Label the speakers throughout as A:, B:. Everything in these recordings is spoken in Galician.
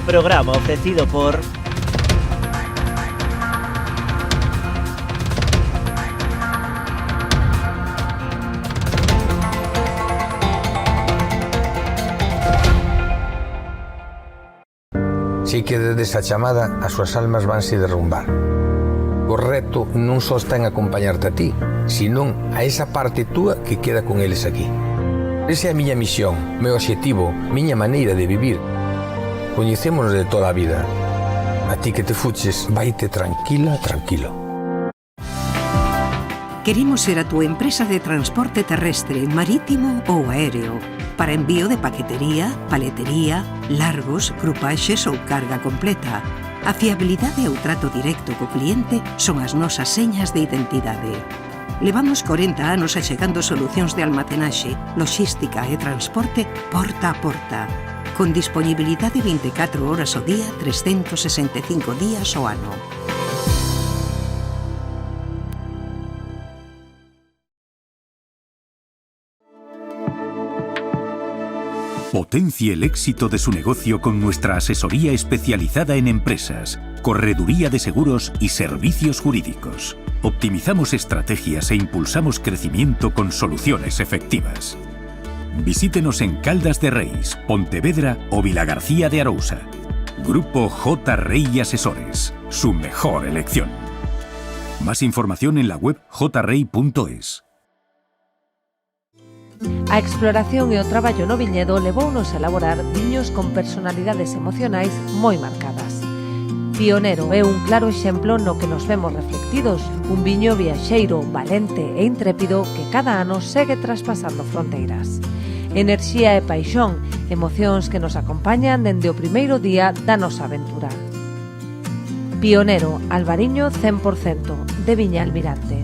A: Programa ofrecido por...
B: Si que desde esa chamada as súas almas vanse derrumbar. O reto non só está en acompañarte a ti, senón a esa parte túa que queda con eles aquí. Esa é a miña misión, meu obxectivo, miña maneira de vivir. Coñecémonos de toda a vida. A ti que te fuches, vaite tranquila, tranquilo.
C: Queremos ser a túa empresa de transporte terrestre, marítimo ou aéreo, para envío de paquetería, paletería, largos, grupaxes ou carga completa. A fiabilidade e o trato directo co cliente son as nosas señas de identidade. Levamos 40 anos achegando solucións de almacenaxe, logística e transporte porta a porta, con disponibilidade 24 horas ao día, 365 días ao ano.
D: Potencie el éxito de su negocio con nuestra asesoría especializada en empresas, correduría de seguros y servicios jurídicos. Optimizamos estrategias e impulsamos crecimiento con soluciones efectivas. Visítenos en Caldas de Reis, Pontevedra o Vilagarcía de Arousa. Grupo J. Rey Asesores, su mejor elección. Más información en la web jrey.es.
E: A exploración e o traballo no viñedo levounos a elaborar viños con personalidades emocionais moi marcadas. Pionero é un claro exemplo no que nos vemos reflectidos, un viño viaxeiro, valente e intrépido que cada ano segue traspasando fronteiras. Enerxía e paixón, emocións que nos acompañan dende o primeiro día da nosa aventura. Pionero, Albariño 100%, de Viña Almirante.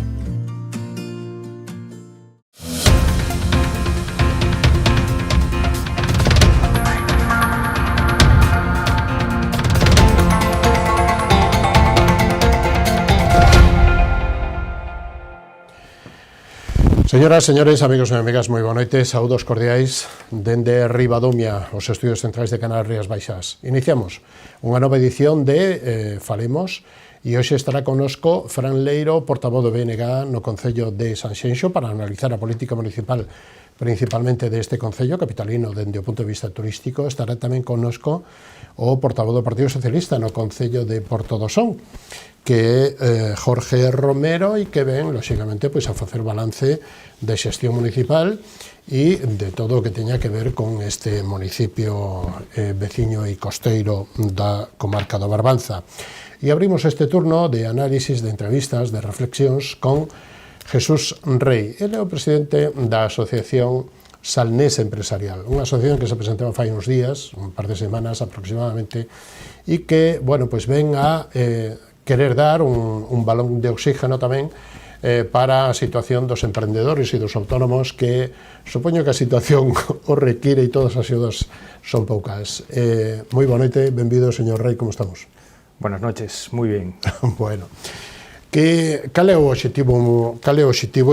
F: Señoras, señores, amigos e amigas, moi boa noite, saúdos cordiais dende Ribadomia, os estudios centrais de Canal Rías Baixas. Iniciamos unha nova edición de Falemos e hoxe estará connosco Fran Leiro, portavoz do BNG no Concello de Sanxenxo, para analizar a política municipal principalmente deste Concello capitalino dende o punto de vista turístico. Estará tamén connosco o portavoz do Partido Socialista no Concello de Porto do Son, que é Jorge Romero, e que ven, lóxicamente, pois, a facer balance de xestión municipal e de todo o que teña que ver con este municipio veciño e costeiro da comarca do Barbanza. E abrimos este turno de análisis, de entrevistas, de reflexións con Jesús Rey. Ele é o presidente da Asociación Salnés Empresarial, unha asociación que se presentaba fai uns días, un par de semanas aproximadamente, e que, bueno, pois ven a querer dar un balón de oxígeno tamén para a situación dos emprendedores e dos autónomos, que supoño que a situación o require e todas as axudas son poucas. Moi boa noite, benvido, señor Rey, como estamos?
G: Buenas noches, moi ben.
F: Bueno, cal é o obxectivo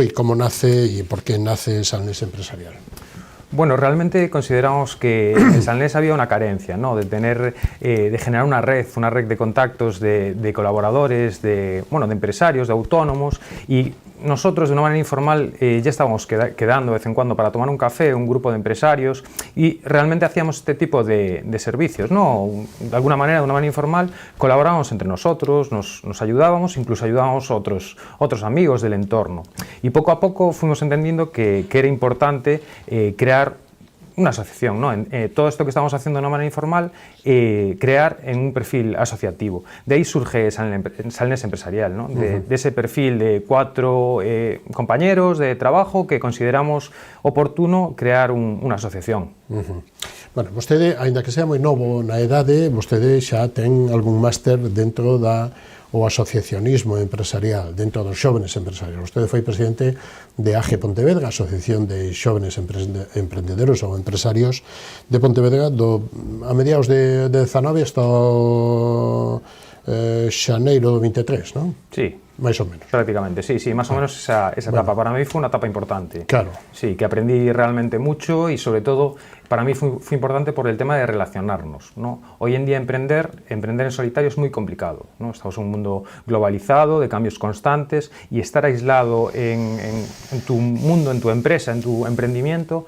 F: e como nace e por que nace Salnés Empresarial?
G: Bueno, realmente consideramos que en Salnés había una carencia, ¿no? De generar una red de contactos, de colaboradores, de empresarios, de autónomos, y nosotros de una manera informal ya estábamos quedando de vez en cuando para tomar un café, un grupo de empresarios, y realmente hacíamos este tipo de servicios, ¿no? De alguna manera, de una manera informal, colaborábamos entre nosotros, nos ayudábamos, incluso ayudábamos a otros amigos del entorno. Y poco a poco fuimos entendiendo que era importante crear una asociación, ¿no? Todo esto que estamos haciendo de una manera informal, crear en un perfil asociativo. De ahí surge Salnés Empresarial, ¿no? De ese perfil de 4 compañeros de trabajo que consideramos oportuno crear unha asociación.
F: Bueno, vostede, aínda que sea moi novo na edade, vostede xa ten algún máster dentro o asociacionismo empresarial, dentro dos xóvenes empresarios. Vostede foi presidente de AGE Pontevedra, Asociación de Xóvenes Emprendedores ou Empresarios de Pontevedra, a mediados de 19 hasta xaneiro do 23, non?
G: Sí,
F: máis ou menos.
G: Prácticamente, sí, más o menos esa etapa. Para mí fue una etapa importante.
F: Claro.
G: Sí, que aprendí realmente mucho y sobre todo para mí fue importante por el tema de relacionarnos, ¿no? Hoy en día emprender en solitario es muy complicado, ¿no? Estamos en un mundo globalizado, de cambios constantes, y estar aislado en tu mundo, en tu empresa, en tu emprendimiento,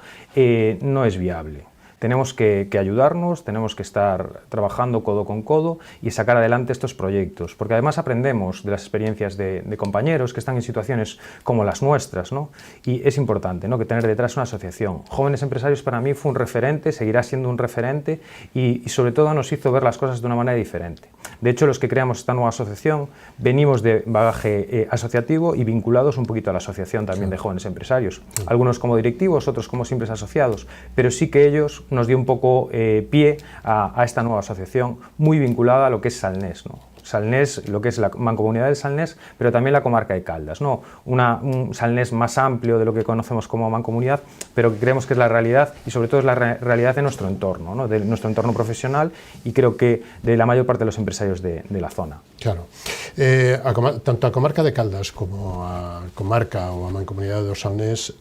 G: no es viable. Tenemos que ayudarnos, tenemos que estar trabajando codo con codo y sacar adelante estos proyectos, porque además aprendemos de las experiencias de compañeros que están en situaciones como las nuestras, ¿no? Y es importante, ¿no?, que tener detrás una asociación. Jóvenes Empresarios para mí fue un referente, seguirá siendo un referente y sobre todo nos hizo ver las cosas de una manera diferente. De hecho, los que creamos esta nueva asociación venimos de bagaje asociativo y vinculados un poquito a la asociación también de Jóvenes Empresarios. Algunos como directivos, otros como simples asociados, pero sí que ellos nos dio un poco pie a esta nueva asociación muy vinculada a lo que es Salnés, ¿no? Salnés, lo que es la mancomunidad del Salnés, pero también la comarca de Caldas, ¿no? Un Salnés más amplio de lo que conocemos como mancomunidad, pero que creemos que es la realidad y sobre todo es la realidad de nuestro entorno, ¿no?, de nuestro entorno profesional y creo que de la mayor parte de los empresarios de la zona.
F: Claro. Tanto a comarca de Caldas como a comarca ou a mancomunidade do Salnés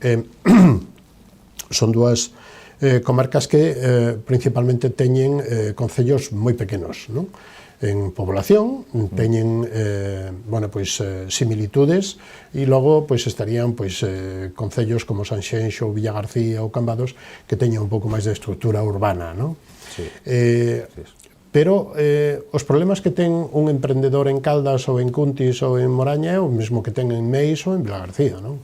F: son dúas comarcas que principalmente teñen concellos moi pequenos, non? En población, teñen similitudes e logo estarían concellos como Sanxenxo, Villagarcía ou Cambados que teñen un pouco máis de estrutura urbana, non?
G: Sí.
F: Pero os problemas que ten un emprendedor en Caldas ou en Cuntis ou en Moraña é o mesmo que ten en Meis ou en Villagarcía, non?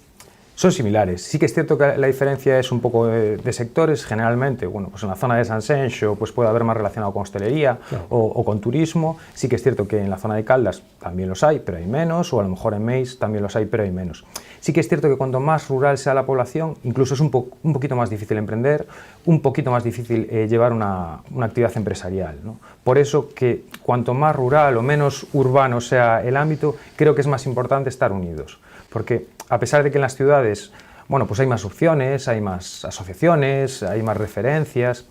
G: Son similares. Sí que es cierto que la diferencia es un poco de sectores, generalmente. Bueno, pues en la zona de Sanxenxo pues puede haber más relacionado con hostelería, claro, o con turismo. Sí que es cierto que en la zona de Caldas también los hay, pero hay menos, o a lo mejor en Meis también los hay, pero hay menos. Sí que es cierto que cuanto más rural sea la población, incluso es un poquito más difícil emprender, un poquito más difícil llevar una actividad empresarial, ¿no? Por eso que cuanto más rural o menos urbano sea el ámbito, creo que es más importante estar unidos. Porque a pesar de que en las ciudades, bueno, pues hay más opciones, hay más asociaciones, hay más referencias,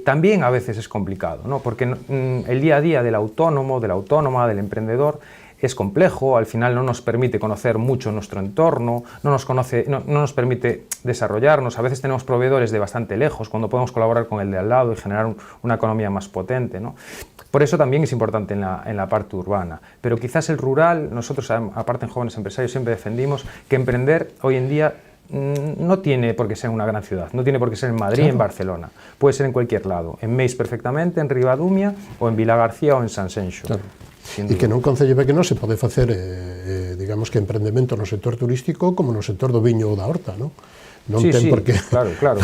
G: también a veces es complicado, ¿no? Porque el día a día del autónomo, de la autónoma, del emprendedor, es complejo, al final no nos permite conocer mucho nuestro entorno, no nos permite desarrollarnos, a veces tenemos proveedores de bastante lejos, cuando podemos colaborar con el de al lado y generar una economía más potente, ¿no? Por eso también es importante en la parte urbana, pero quizás el rural, nosotros aparte en Jóvenes Empresarios siempre defendimos que emprender hoy en día no tiene por qué ser en una gran ciudad, no tiene por qué ser en Madrid, claro, en Barcelona, puede ser en cualquier lado, en Meis perfectamente, en Ribadumia o en Vilagarcía o en Sanxenxo. Claro.
F: E que nun concello pequeno se pode facer, digamos que emprendemento no sector turístico como no sector do viño ou da horta, non? Non ten por qué.
G: Claro.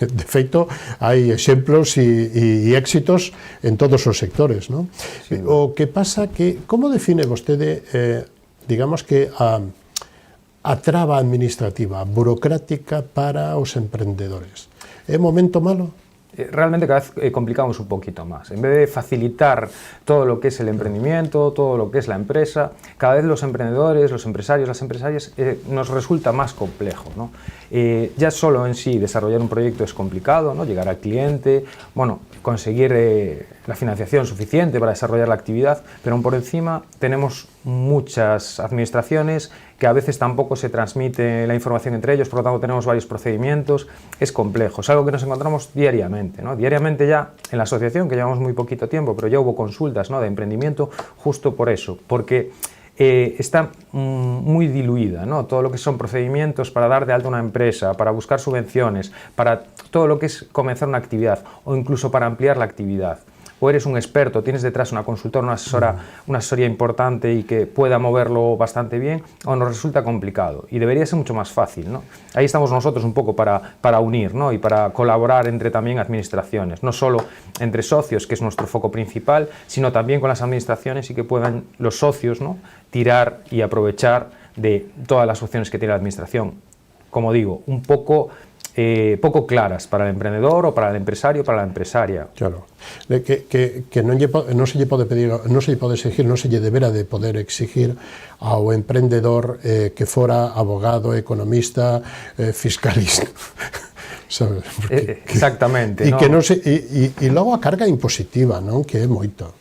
F: De feito, hai exemplos e éxitos en todos os sectores, non? Sí, o que pasa que, como define vostede, digamos que a traba administrativa, burocrática para os emprendedores? É momento malo?
G: Realmente cada vez complicamos un poquito más. En vez de facilitar todo lo que es el emprendimiento, todo lo que es la empresa, cada vez los emprendedores, los empresarios, las empresarias nos resulta más complejo, ¿no? Ya solo en sí desarrollar un proyecto es complicado, ¿no? Llegar al cliente, bueno, conseguir la financiación suficiente para desarrollar la actividad, pero aún por encima tenemos muchas administraciones que a veces tampoco se transmite la información entre ellos, por lo tanto tenemos varios procedimientos, es complejo, es algo que nos encontramos diariamente, ¿no? Diariamente ya en la asociación, que llevamos muy poquito tiempo, pero ya hubo consultas, ¿no?, de emprendimiento justo por eso, porque está muy diluida, ¿no? Todo lo que son procedimientos para dar de alta una empresa, para buscar subvenciones, para todo lo que es comenzar una actividad o incluso para ampliar la actividad. O eres un experto, tienes detrás una consultora, una asesoría importante y que pueda moverlo bastante bien, o nos resulta complicado. Y debería ser mucho más fácil, ¿no? Ahí estamos nosotros un poco para unir, ¿no?, y para colaborar entre también administraciones, no solo entre socios, que es nuestro foco principal, sino también con las administraciones y que puedan los socios, ¿no?, tirar y aprovechar de todas las opciones que tiene la administración. Como digo, un poco claras para el emprendedor o para el empresario, para la empresaria.
F: Claro. Que non se lle pode pedir, non se lle pode exigir, non se lle debera de poder exigir ao emprendedor que fora abogado, economista, fiscalista. ¿Sabes?
G: Exactamente.
F: E logo a carga impositiva, non? Que é moito.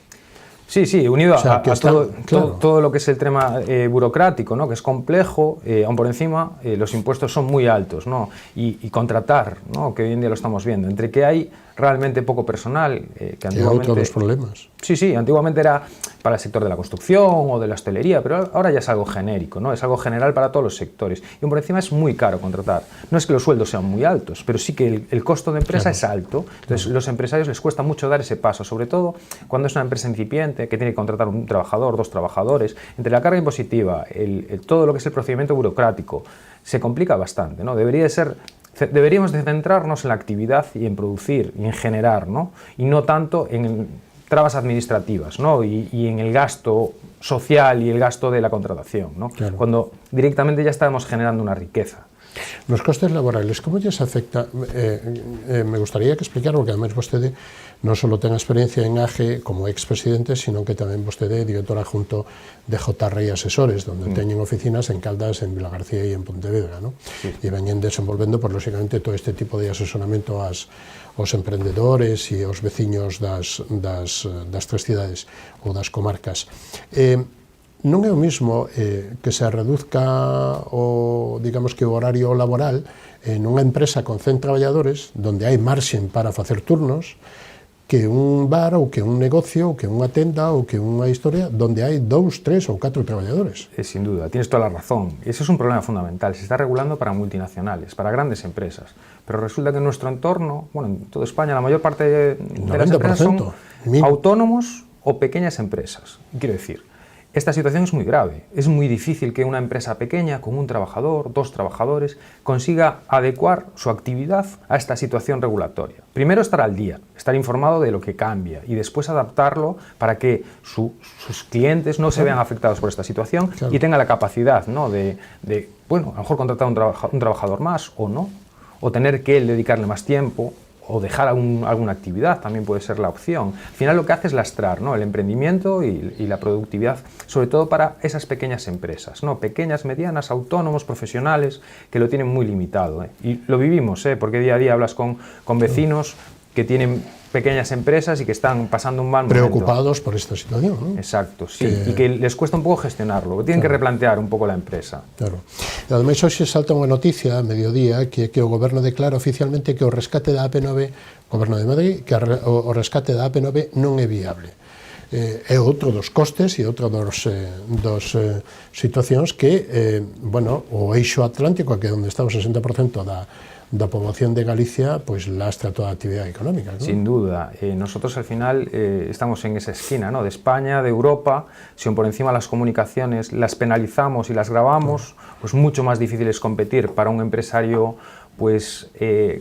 G: Sí, unido
F: O sea,
G: a
F: que están,
G: todo,
F: claro.
G: todo lo que es el tema burocrático, ¿no? Que es complejo, aún por encima los impuestos son muy altos, ¿no? Y contratar, ¿no? Que hoy en día lo estamos viendo, entre que hay realmente poco personal, que antiguamente...
F: otro de los problemas.
G: Sí, antiguamente era para el sector de la construcción o de la hostelería, pero ahora ya es algo genérico, ¿no? Es algo general para todos los sectores. Y por encima es muy caro contratar. No es que los sueldos sean muy altos, pero sí que el costo de empresa es alto. Entonces, los empresarios les cuesta mucho dar ese paso, sobre todo cuando es una empresa incipiente, que tiene que contratar un trabajador, 2 trabajadores. Entre la carga impositiva, todo lo que es el procedimiento burocrático, se complica bastante, ¿no? Deberíamos de centrarnos en la actividad y en producir y en generar, ¿no? Y no tanto en trabas administrativas, ¿no? Y en el gasto social y el gasto de la contratación, ¿no?
F: Claro.
G: Cuando directamente ya estamos generando una riqueza.
F: Nos costes laborales, como lles afecta? Me gustaría que explicara, porque además vostede non só ten experiencia en AGE como expresidente, sino que tamén vostede é directora junto de JRI Asesores, donde teñen oficinas en Caldas, en Vilagarcía e en Pontevedra, ¿no? Sí. E veñen desenvolvendo, pues, lógicamente, todo este tipo de asesoramento aos emprendedores e aos veciños das 3 cidades ou das comarcas. Non é o mismo que se reduzca digamos que o horario laboral nunha empresa con 100 traballadores, donde hai marxen para facer turnos, que un bar ou que un negocio, ou que unha tenda, ou que unha historia donde hai 2, 3 ou 4 traballadores.
G: Sin duda, tienes toda la razón. Ese es un problema fundamental. Se está regulando para multinacionales, para grandes empresas. Pero resulta que en nuestro entorno, bueno, en toda España, la mayor parte de las empresas son autónomos o pequeñas empresas. Quiero decir, esta situación es muy grave. Es muy difícil que una empresa pequeña, con un trabajador, 2 trabajadores, consiga adecuar su actividad a esta situación regulatoria. Primero, estar al día, estar informado de lo que cambia y después adaptarlo para que sus clientes no se vean afectados por esta situación y tengan la capacidad, ¿no? Bueno, a lo mejor contratar un trabajador más o no, o tener que él dedicarle más tiempo, o dejar alguna actividad, también puede ser la opción. Al final lo que hace es lastrar, ¿no? El emprendimiento y la productividad, sobre todo para esas pequeñas empresas, ¿no? Pequeñas, medianas, autónomos, profesionales, que lo tienen muy limitado, ¿eh? Y lo vivimos, porque día a día hablas con vecinos que tienen pequeñas empresas y que están pasando un mal momento.
F: Preocupados por esta situación, ¿no?
G: Exacto, sí, y que les cuesta un pouco gestionarlo, tienen que replantear un pouco la empresa.
F: Claro. E ademais, hoxe salta unha noticia a mediodía que o Goberno declara oficialmente que o rescate da AP9, o Goberno de Madrid, que o rescate da AP9 non é viable. É outro dos costes e outra dos situacións que, bueno, o eixo atlántico, que é onde está o 60% da poboación de Galicia, pues lastra toda a actividade económica, ¿no?
G: Sin duda. Nosotros al final estamos en esa esquina, ¿no? De España, de Europa. Si por encima las comunicaciones las penalizamos y las gravamos, pues mucho más difícil es competir para un empresario pues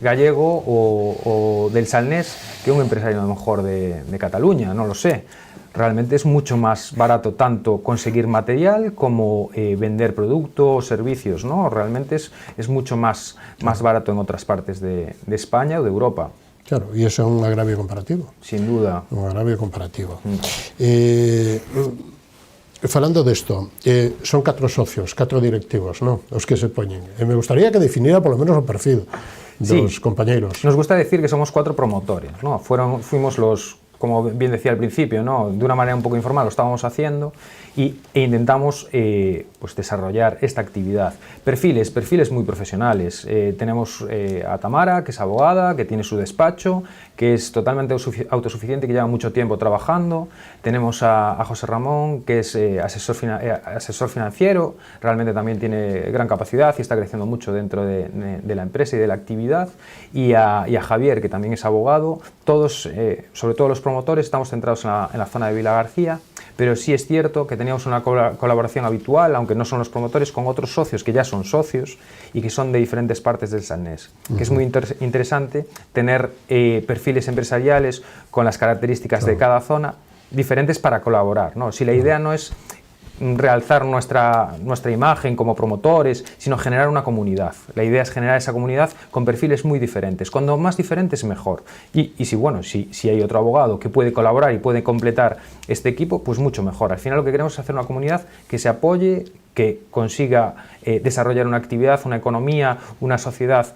G: gallego o del Salnés que un empresario a lo mejor de Cataluña, no lo sé. Realmente es mucho más barato tanto conseguir material como vender productos o servicios, ¿no? Realmente es mucho más barato en otras partes de España o de Europa.
F: Claro, e iso é un agravio comparativo.
G: Sin duda.
F: Un agravio comparativo. Falando desto, son 4 socios, 4 directivos, ¿no? Os que se poñen. Me gustaría que definira polo menos o perfil dos compañeiros.
G: Nos gusta decir que somos 4 promotores, ¿no? Fuimos los, como bien decía al principio, ¿no? De una manera un poco informal lo estábamos haciendo e intentamos pues desarrollar esta actividad. Perfiles muy profesionales. Tenemos a Tamara, que es abogada, que tiene su despacho, que es totalmente autosuficiente, que lleva mucho tiempo trabajando. Tenemos a José Ramón, que es asesor financiero, realmente también tiene gran capacidad y está creciendo mucho dentro de la empresa y de la actividad. Y a Javier, que también es abogado. Todos, sobre todo los promotores, estamos centrados en la zona de Vilagarcía, pero sí es cierto que teníamos una colaboración habitual, aunque no son los promotores, con otros socios que ya son socios y que son de diferentes partes del Salnés, que es muy interesante tener perfiles empresariales con las características de cada zona diferentes para colaborar, ¿no? Si la idea no es realzar nuestra imagen como promotores, sino generar una comunidad. La idea es generar esa comunidad con perfiles muy diferentes. Cuando más diferentes, mejor. Y si hay otro abogado que puede colaborar y puede completar este equipo, pues mucho mejor. Al final lo que queremos es hacer una comunidad que se apoye, que consiga desarrollar una actividad, una economía, una sociedad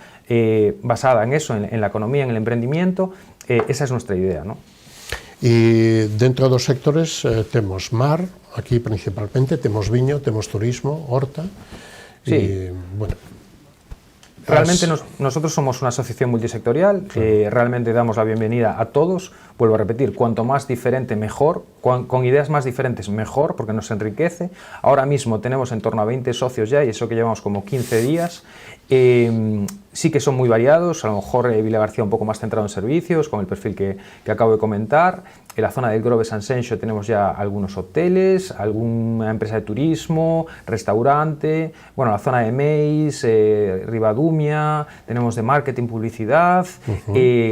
G: basada en eso, en la economía, en el emprendimiento. Esa es nuestra idea, ¿no?
F: E dentro dos sectores temos mar, aquí principalmente, temos viño, temos turismo, horta,
G: sí.
F: E, bueno...
G: Realmente nosotros somos una asociación multisectorial, realmente damos la bienvenida a todos, vuelvo a repetir, cuanto más diferente mejor, con ideas más diferentes mejor, porque nos enriquece. Ahora mismo tenemos en torno a 20 socios ya, y eso que llevamos como 15 días, sí que son muy variados, a lo mejor Vila García un poco más centrado en servicios, con el perfil que acabo de comentar. En la zona del Grove San Senxo tenemos ya algunos hoteles, alguna empresa de turismo, restaurante, bueno, la zona de Meis, Ribadumia, tenemos de marketing, publicidad,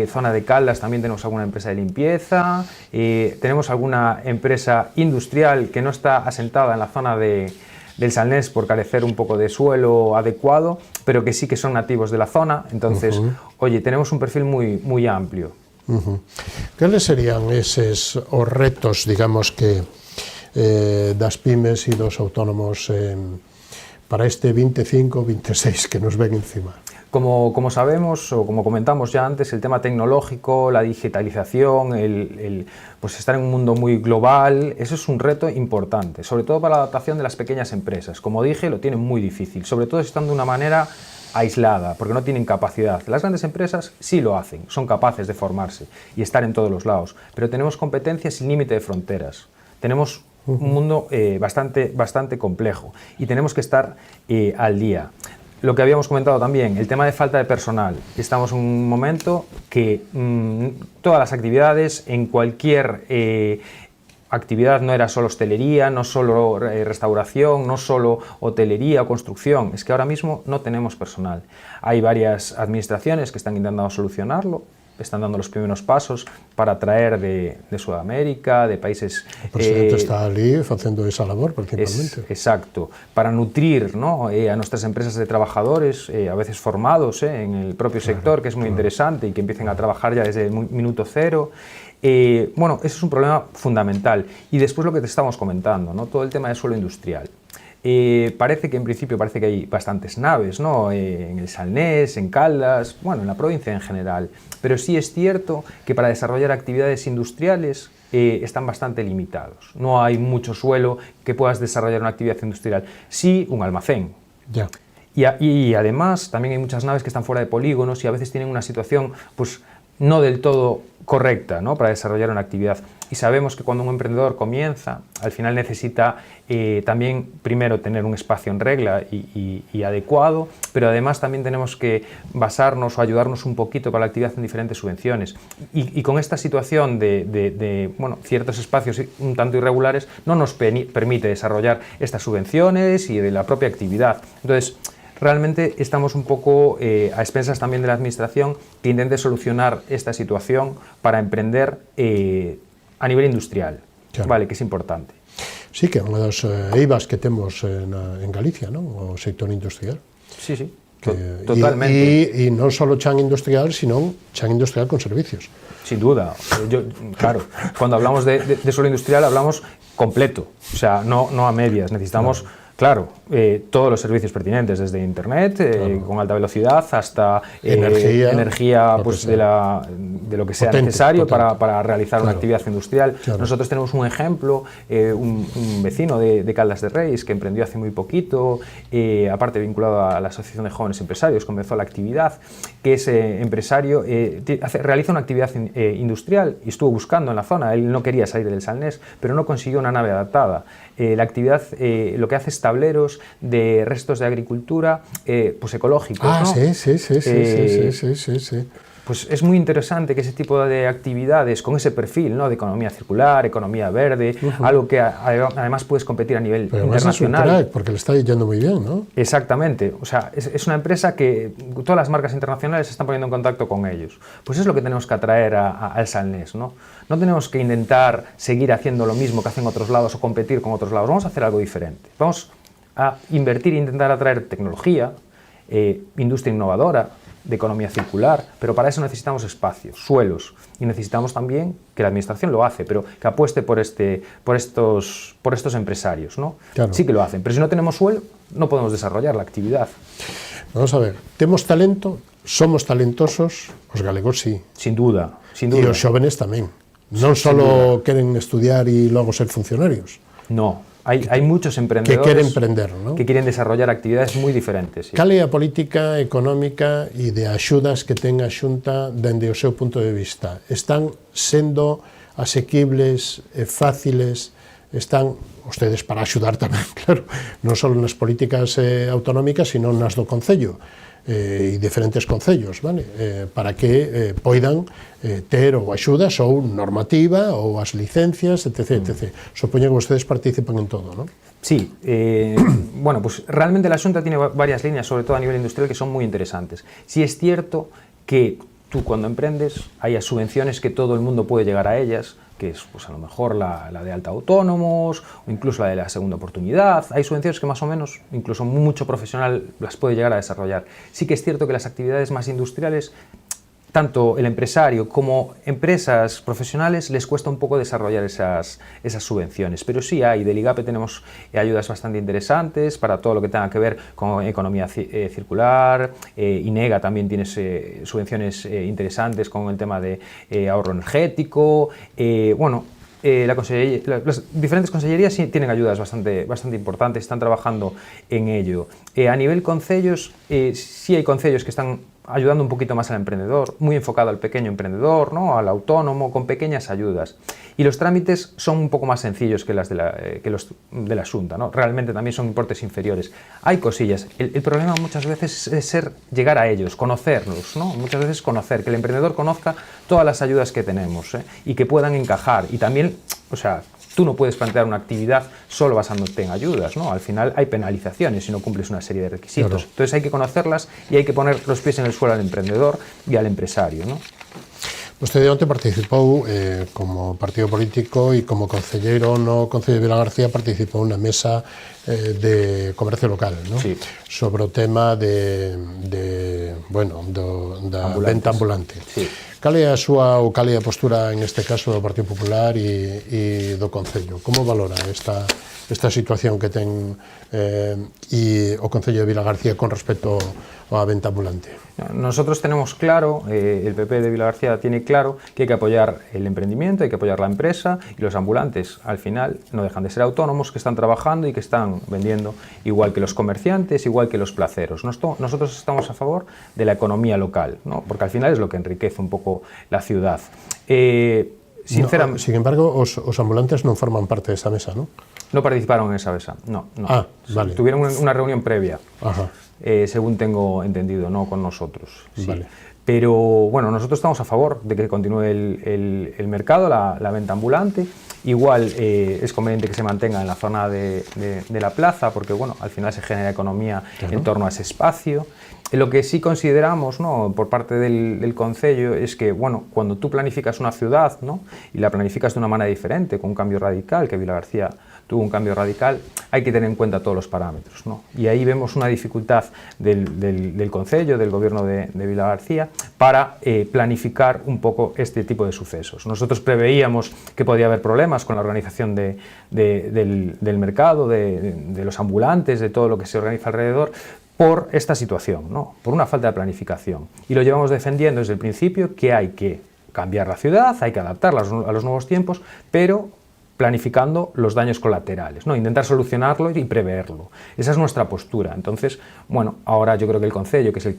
G: zona de Caldas también tenemos alguna empresa de limpieza, tenemos alguna empresa industrial que no está asentada en la zona del Salnés por carecer un poco de suelo adecuado, pero que sí que son nativos de la zona. Entonces, oye, tenemos un perfil muy amplio.
F: ¿Qué serían esos os retos, digamos, que das pymes e dos autónomos para este 25-26 que nos ven encima?
G: Como sabemos, o como comentamos ya antes, el tema tecnológico, la digitalización, pues estar en un mundo muy global, eso es un reto importante, sobre todo para la adaptación de las pequeñas empresas. Como dije, lo tienen muy difícil, sobre todo si están de una manera aislada, porque no tienen capacidad. Las grandes empresas sí lo hacen, son capaces de formarse y estar en todos los lados, pero tenemos competencias sin límite de fronteras. Tenemos un mundo bastante complejo y tenemos que estar al día. Lo que habíamos comentado también, el tema de falta de personal. Estamos en un momento que todas las actividades, en cualquier actividad, no era solo hostelería, no solo restauración, no solo hotelería o construcción, es que ahora mismo no tenemos personal. Hay varias administraciones que están intentando solucionarlo, están dando los primeros pasos para traer de Sudamérica, de países...
F: El presidente está allí haciendo esa labor principalmente.
G: Exacto, para nutrir, ¿no?, a nuestras empresas de trabajadores, a veces formados en el propio sector, que es muy interesante, y que empiecen a trabajar ya desde el minuto cero. Bueno, eso es un problema fundamental. Y después lo que te estamos comentando, ¿no?, todo el tema de suelo industrial. Parece que en principio parece que hay bastantes naves, ¿no?, en el Salnés, en Caldas, bueno, en la provincia en general, pero sí es cierto que para desarrollar actividades industriales están bastante limitados. No hay mucho suelo que puedas desarrollar una actividad industrial. Sí, un almacén.
F: Ya.
G: Y además también hay muchas naves que están fuera de polígonos y a veces tienen una situación, pues, no del todo correcta, ¿no?, para desarrollar una actividad. Y sabemos que cuando un emprendedor comienza, al final necesita también primero tener un espacio en regla y adecuado, pero además también tenemos que basarnos o ayudarnos un poquito para la actividad en diferentes subvenciones. Y con esta situación de bueno, ciertos espacios un tanto irregulares no nos permite desarrollar estas subvenciones y de la propia actividad. Entonces, realmente estamos un poco a expensas también de la administración que intente solucionar esta situación para emprender a nivel industrial, claro. Vale, que es importante.
F: Sí, que é unha das eivas que temos en Galicia, non? O sector industrial.
G: Sí, sí,
F: totalmente. E non só chan industrial, sino chan industrial con servicios.
G: Sin duda. Claro, cuando hablamos de suelo industrial hablamos completo, o sea, no a medias, necesitamos... Claro, todos los servicios pertinentes, desde internet, con alta velocidad, hasta energía pues, de lo que sea necesario para realizar una actividad industrial. Nosotros tenemos un ejemplo, un vecino de Caldas de Reis que emprendió hace muy poquito, aparte vinculado a la Asociación de Jóvenes Empresarios, comenzó la actividad, que ese empresario realiza una actividad industrial y estuvo buscando en la zona. Él no quería salir del Salnés, pero no consiguió una nave adaptada. La actividad lo que hace es tableros de restos de agricultura pues ecológicos, ¿no?
F: Sí.
G: Pues es muy interesante que ese tipo de actividades con ese perfil, ¿no?, de economía circular, economía verde, algo que además puedes competir a nivel internacional.
F: Porque le está yendo muy bien, ¿no?
G: Exactamente, o sea, es una empresa que todas las marcas internacionales se están poniendo en contacto con ellos. Pues es lo que tenemos que atraer al Salnés, ¿no? No tenemos que intentar seguir haciendo lo mismo que hacen otros lados o competir con otros lados, vamos a hacer algo diferente. Vamos a invertir e intentar atraer tecnología, industria innovadora, de economía circular, pero para eso necesitamos espacios, suelos, y necesitamos también que la administración lo hace, pero que apueste por estos empresarios, ¿no? Claro. Sí que lo hacen, pero si no tenemos suelo, no podemos desarrollar la actividad.
F: Vamos a ver, temos talento, somos talentosos, os galegos sí.
G: Sin duda.
F: E os xóvenes tamén. Non solo queren estudiar e logo ser funcionarios.
G: No, hay muchos emprendedores
F: que queren emprender, ¿no?
G: Que quieren desarrollar actividades moi diferentes. Sí.
F: Cal é a política económica e de axudas que ten a Xunta dende o seu punto de vista? Están sendo asequibles, fáciles, están ustedes para axudar tamén, claro, non só nas políticas autonómicas, sino nas do Concello e diferentes concellos, vale? Para que poidan ter ou axudas ou normativa ou as licencias, etc. etc. Supoño que ustedes participan en todo, ¿no?
G: Sí, bueno, pues realmente la Xunta tiene varias líneas, sobre todo a nivel industrial, que son muy interesantes. Sí es cierto que tú cuando emprendes hay subvenciones que todo el mundo puede llegar a ellas, que es pues a lo mejor la de alta autónomos o incluso la de la segunda oportunidad. Hay subvenciones que más o menos, incluso mucho profesional las puede llegar a desarrollar. Sí que es cierto que las actividades más industriales, tanto el empresario como empresas profesionales les cuesta un poco desarrollar esas subvenciones, pero sí hay, del IGAPE tenemos ayudas bastante interesantes para todo lo que tenga que ver con economía circular, INEGA también tiene subvenciones interesantes con el tema de ahorro energético, bueno, las diferentes consellerías sí tienen ayudas bastante importantes, están trabajando en ello. A nivel concellos, sí hay concellos que están ayudando un poquito más al emprendedor, muy enfocado al pequeño emprendedor, ¿no? Al autónomo, con pequeñas ayudas. Y los trámites son un poco más sencillos que los de la Xunta, ¿no? Realmente también son importes inferiores. Hay cosillas. El problema muchas veces es llegar a ellos, conocerlos, ¿no? Muchas veces conocer, que el emprendedor conozca todas las ayudas que tenemos, y que puedan encajar. Y también, o sea, tú no puedes plantear una actividad solo basándote en ayudas, ¿no? Al final hay penalizaciones si no cumples una serie de requisitos. Claro. Entonces hay que conocerlas y hay que poner los pies en el suelo al emprendedor y al empresario, ¿no?
F: Usted onte participou como partido político e como concelleiro no Concello de Vilagarcía, participou na mesa de comercio local, ¿no? Sí. Sobre o tema da venta ambulante. Sí. Cal é a súa ou cal é a postura en este caso do Partido Popular e do Concello? Como valora esta situación que ten e o Concello de Vilagarcía con respecto á venta ambulante?
G: Nosotros tenemos claro, el PP de Vilagarcía tiene claro que hay que apoyar el emprendimiento, hay que apoyar la empresa, y los ambulantes al final no dejan de ser autónomos que están trabajando y que están vendiendo igual que los comerciantes, igual que los placeros. Nosotros estamos a favor de la economía local, ¿no? Porque al final es lo que enriquece un poco la ciudad.
F: Sinceramente, sin embargo, os ambulantes non forman parte desa mesa, ¿no?
G: No participaron en esa mesa, no.
F: Ah, vale.
G: Tuvieron una reunión previa.
F: Ajá.
G: Según tengo entendido, no con nosotros. Sí.
F: Vale.
G: Pero bueno, nosotros estamos a favor de que continúe el mercado, la venta ambulante. Igual es conveniente que se mantenga en la zona de la plaza, porque bueno, al final se genera economía, claro, en torno a ese espacio. Lo que sí consideramos, ¿no?, por parte del Concello es que, bueno, cuando tú planificas una ciudad, ¿no?, y la planificas de una manera diferente, con un cambio radical, que Vilagarcía tuvo un cambio radical, hay que tener en cuenta todos los parámetros, ¿no? Y ahí vemos una dificultad del Concello, del Gobierno de Vilagarcía, para planificar un poco este tipo de sucesos. Nosotros preveíamos que podía haber problemas con la organización del mercado, de los ambulantes, de todo lo que se organiza alrededor, por esta situación, ¿no?, por una falta de planificación. Y lo llevamos defendiendo desde el principio, que hay que cambiar la ciudad, hay que adaptarla a los nuevos tiempos, pero planificando los daños colaterales, ¿no? Intentar solucionarlo y preverlo. Esa es nuestra postura. Entonces, bueno, ahora yo creo que el Concello, que es el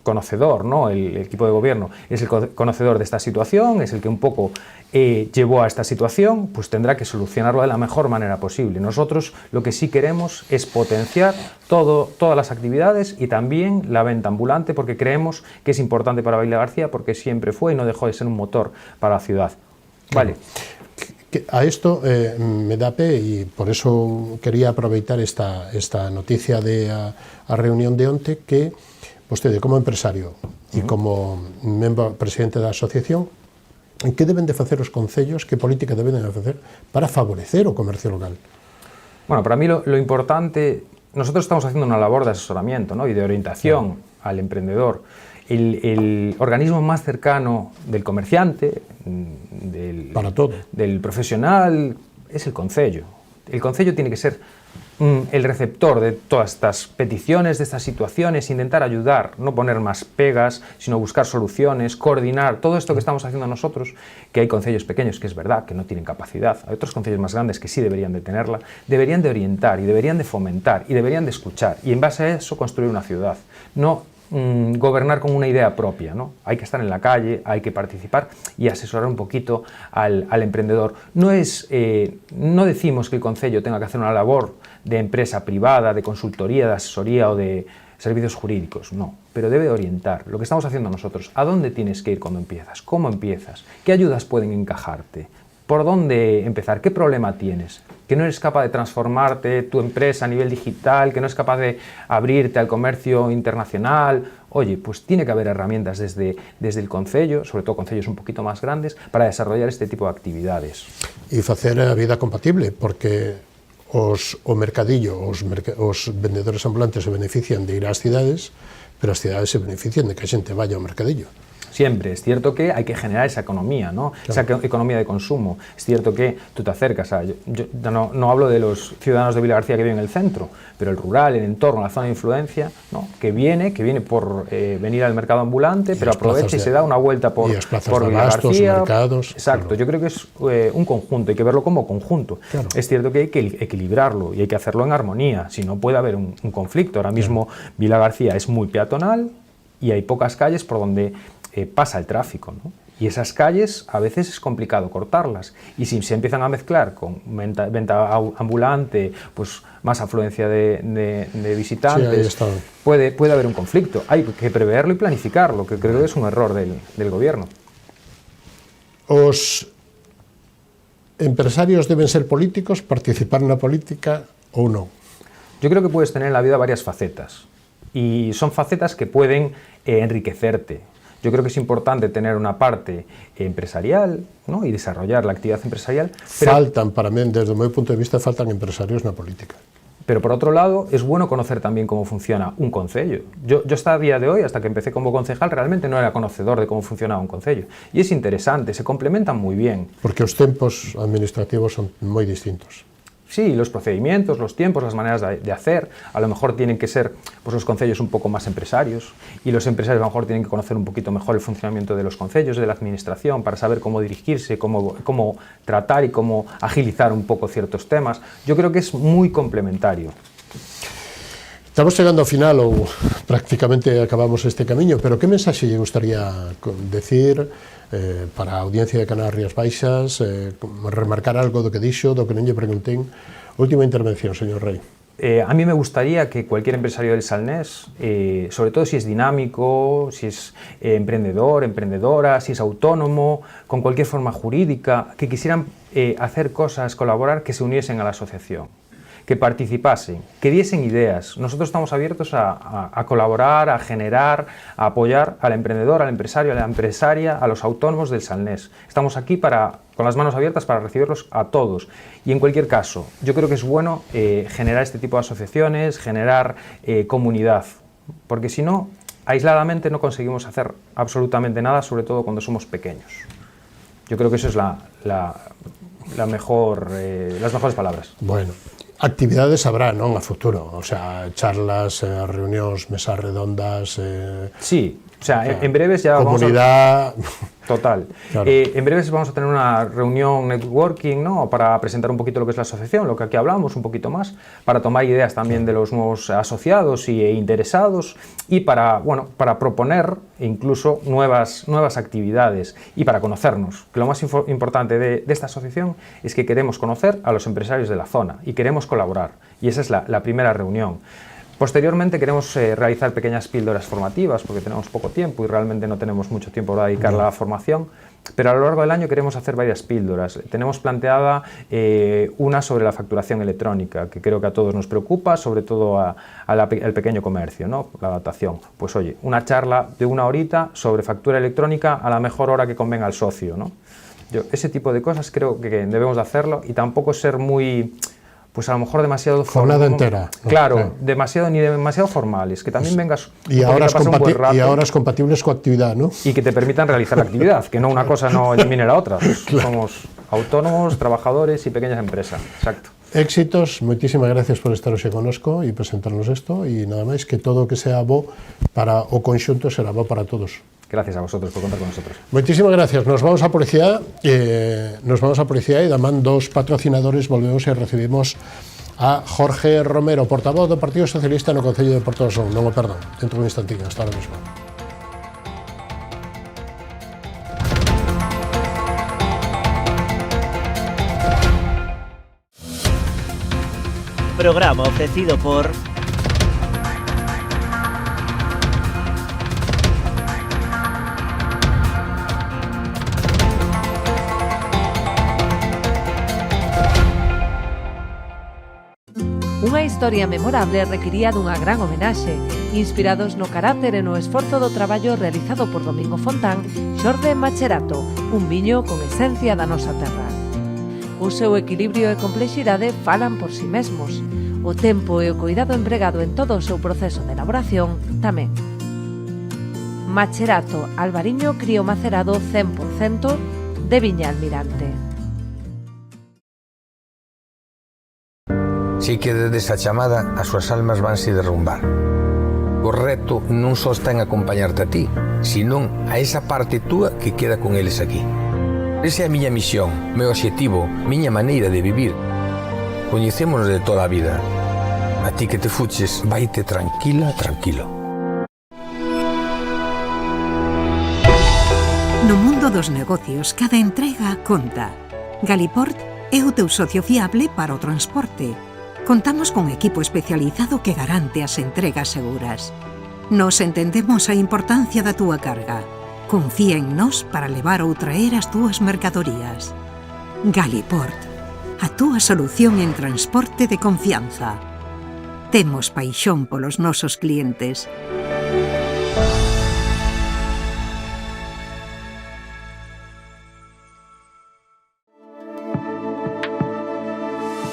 G: conocedor, ¿no?, el equipo de gobierno es el conocedor de esta situación, es el que un poco llevó a esta situación, pues tendrá que solucionarlo de la mejor manera posible. Nosotros lo que sí queremos es potenciar todas las actividades y también la venta ambulante, porque creemos que es importante para Vilagarcía, porque siempre fue y no dejó de ser un motor para la ciudad. Vale.
F: A esto me da pé, e por eso quería aproveitar esta noticia a reunión de onte, que vostede como empresario e como membro presidente da asociación, que deben de facer os concellos, que política deben de facer para favorecer o comercio local?
G: Bueno, para mí lo importante, nosotros estamos haciendo una labor de asesoramiento, ¿no?, y de orientación al emprendedor. El organismo más cercano del comerciante, del profesional, es el Concello. El Concello tiene que ser el receptor de todas estas peticiones, de estas situaciones, intentar ayudar, no poner más pegas, sino buscar soluciones, coordinar todo esto que estamos haciendo nosotros, que hay concellos pequeños que es verdad que no tienen capacidad, hay otros concellos más grandes que sí deberían de tenerla, deberían de orientar y deberían de fomentar y deberían de escuchar y en base a eso construir una ciudad, no gobernar con una idea propia, ¿no? Hay que estar en la calle, hay que participar y asesorar un poquito al emprendedor. No decimos que el concello tenga que hacer una labor de empresa privada, de consultoría, de asesoría o de servicios jurídicos, no, pero debe orientar lo que estamos haciendo nosotros. ¿A dónde tienes que ir cuando empiezas? ¿Cómo empiezas? ¿Qué ayudas pueden encajarte? ¿Por dónde empezar? ¿Qué problema tienes? Que no eres capaz de transformarte tu empresa a nivel digital, que no eres capaz de abrirte al comercio internacional. Oye, pues tiene que haber herramientas desde el concello, sobre todo concellos un poquito más grandes, para desarrollar este tipo de actividades.
F: E facer a vida compatible, porque o mercadillo, os vendedores ambulantes se benefician de ir ás cidades, pero as cidades se benefician de que a xente vaya ao mercadillo.
G: Siempre, es cierto que hay que generar esa economía, ¿no? Claro. Esa economía de consumo. Es cierto que tú te acercas a... Yo no hablo de los ciudadanos de Vilagarcía que viven en el centro, pero el rural, el entorno, la zona de influencia, ¿no? que viene por venir al mercado ambulante, pero aprovecha y se da una vuelta por Vilagarcía.
F: Mercados,
G: exacto, claro. Yo creo que es un conjunto, hay que verlo como conjunto. Claro. Es cierto que hay que equilibrarlo y hay que hacerlo en armonía, si no puede haber un conflicto. Ahora mismo Vilagarcía es muy peatonal y hay pocas calles por donde pasa el tráfico, ¿no? Y esas calles a veces es complicado cortarlas y si se empiezan a mezclar con venta ambulante, pues más afluencia de visitantes, sí, puede haber un conflicto. Hay que preverlo y planificarlo, que creo que es un error del gobierno.
F: Os empresarios deben ser políticos, participar na política ou non?
G: Yo creo que puedes tener en la vida varias facetas y son facetas que pueden enriquecerte. Yo creo que es importante tener una parte empresarial, ¿no? Y desarrollar la actividad empresarial.
F: Faltan, para mí, desde mi punto de vista, faltan empresarios en la política.
G: Pero por otro lado, es bueno conocer también cómo funciona un concello. Yo hasta el día de hoy, hasta que empecé como concejal, realmente no era conocedor de cómo funcionaba un concello. Y es interesante, se complementan muy bien.
F: Porque los tiempos administrativos son muy distintos.
G: Sí, los procedimientos, los tiempos, las maneras de hacer, a lo mejor tienen que ser pues, los concellos un poco más empresarios y los empresarios a lo mejor tienen que conocer un poquito mejor el funcionamiento de los concellos, de la administración, para saber cómo dirigirse, cómo tratar y cómo agilizar un poco ciertos temas. Yo creo que es muy complementario.
F: Estamos chegando ao final ou prácticamente acabamos este camiño, pero que mensaxe lle gustaría decir para a audiencia de Canarias Baixas, remarcar algo do que dixo, do que non lle preguntén? Última intervención, señor Rey.
G: A mí me gustaría que cualquier empresario del Salnés, sobre todo si es dinámico, si es emprendedor, emprendedora, si es autónomo, con cualquier forma jurídica, que quisieran hacer cosas, colaborar, que se uniesen a la asociación, que participasen, que diesen ideas. Nosotros estamos abiertos a colaborar, a generar, a apoyar al emprendedor, al empresario, a la empresaria, a los autónomos del Salnés. Estamos aquí con las manos abiertas para recibirlos a todos. Y en cualquier caso, yo creo que es bueno generar este tipo de asociaciones, generar comunidad, porque si no, aisladamente no conseguimos hacer absolutamente nada, sobre todo cuando somos pequeños. Yo creo que eso es las mejores palabras.
F: Bueno. Actividades habrá, non, a futuro, o sea, charlas, reunións, mesas redondas...
G: Sí, o sea, en breves ya
F: comunidad...
G: Total. Claro. En breves vamos a tener una reunión networking, ¿no? Para presentar un poquito lo que es la asociación, lo que aquí hablamos, un poquito más, para tomar ideas también de los nuevos asociados e interesados y para proponer incluso nuevas actividades y para conocernos. Que lo más importante de esta asociación es que queremos conocer a los empresarios de la zona y queremos colaborar. Y esa es la primera reunión. Posteriormente queremos realizar pequeñas píldoras formativas porque tenemos poco tiempo y realmente no tenemos mucho tiempo para dedicarla a la formación, pero a lo largo del año queremos hacer varias píldoras. Tenemos planteada una sobre la facturación electrónica, que creo que a todos nos preocupa, sobre todo al pequeño comercio, ¿no? La adaptación. Pues oye, una charla de 1 horita sobre factura electrónica a la mejor hora que convenga al socio, ¿no? Ese tipo de cosas creo que debemos de hacerlo y tampoco ser muy... pues a lo mejor demasiado
F: jornada entera, ¿no?
G: Claro, demasiado formales, que también vengas
F: y ahora es compatibles con actividad, ¿no?
G: Y que te permitan realizar la actividad, que no una cosa no elimine la otra. Claro. Somos autónomos, trabajadores y pequeñas empresas, exacto.
F: Éxitos, moitísimas gracias por estar hoxe connosco e presentarnos isto, e nada máis, que todo o que sea bo para o conxunto será bo para todos.
G: Gracias a vosotros por contar con nosotros.
F: Moitísimas gracias. Nos vamos a publicidade e da man dos patrocinadores volvemos e recibimos a Jorge Romero, portavoz do Partido Socialista no Concello de Portosón. Non o perdón, dentro dun instantinho, hasta ahora mesmo.
A: Programa ofrecido por
E: Unha historia memorable requiría dunha gran homenaxe, inspirados no carácter e no esforzo do traballo realizado por Domingo Fontán, xorde Macherato, un viño con esencia da nosa terra. O seu equilibrio e complexidade falan por si mesmos. O tempo e o cuidado empregado en todo o seu proceso de elaboración tamén. Macherato, albariño crío macerado 100% de Viña Almirante.
B: Si que desde esa chamada as súas almas vanse derrumbar. O reto non só está en acompañarte a ti, senón a esa parte túa que queda con eles aquí. Esa é a miña misión, meu obxectivo, miña maneira de vivir. Coñecémonos de toda a vida. A ti que te fuches, vaite tranquila, tranquilo.
C: No mundo dos negocios, cada entrega conta. Galiport é o teu socio fiable para o transporte. Contamos con equipo especializado que garante as entregas seguras. Nos entendemos a importancia da túa carga. Confía en nós para levar ou traer as túas mercadorías. Galiport, a túa solución en transporte de confianza. Temos paixón polos nosos clientes.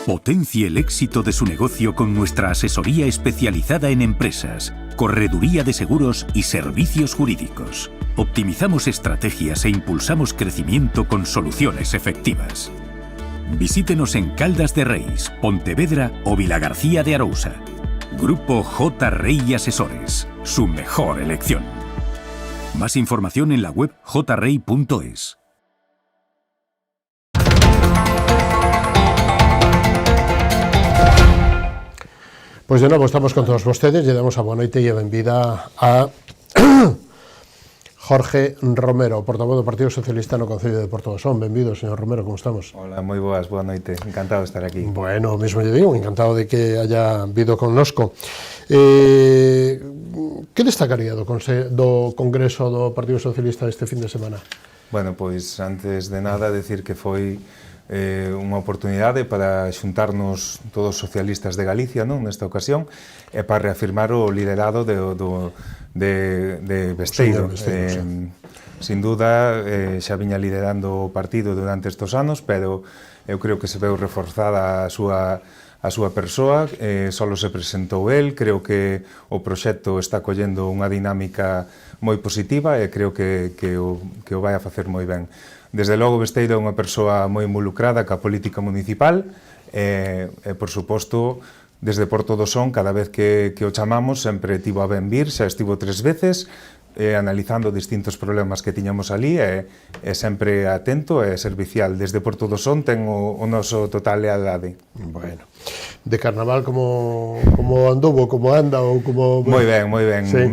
D: Potencie el éxito de su negocio con nuestra asesoría especializada en empresas, correduría de seguros y servicios jurídicos. Optimizamos estrategias e impulsamos crecimiento con soluciones efectivas. Visítenos en Caldas de Reis, Pontevedra o Vilagarcía de Arousa. Grupo J. Rey Asesores, su mejor elección. Más información en la web jrey.es.
F: Pois de novo estamos con todos vostedes e damos a boa noite e a benvida a Jorge Romero, portavoz do Partido Socialista no Concello de Portosón. Benvido, señor Romero, como estamos?
H: Hola, moi boas, boa noite, encantado de estar aquí.
F: Bueno, mesmo lle digo, encantado de que haya vido connosco. Que destacaría do Congreso do Partido Socialista este fin de semana?
H: Bueno, pois antes de nada decir que foi unha oportunidade para xuntarnos todos os socialistas de Galicia, non, nesta ocasión, e para reafirmar o liderado de Besteiro. Sin duda, xa viña liderando o partido durante estes anos, pero eu creo que se veu reforzada a súa persoa, solo se presentou el, creo que o proxecto está collendo unha dinámica moi positiva e creo que o vai a facer moi ben. Desde logo, Besteiro é unha persoa moi involucrada ca política municipal e, por suposto, desde Porto do Son, cada vez que o chamamos, sempre tivo a ben vir, xa estivo 3 veces, analizando distintos problemas que tiñamos ali e sempre atento e servicial. Desde Porto do Son ten o noso total lealdade.
F: Bueno, de carnaval como anduvo, como anda ou como...
H: Moi ben,
F: sí.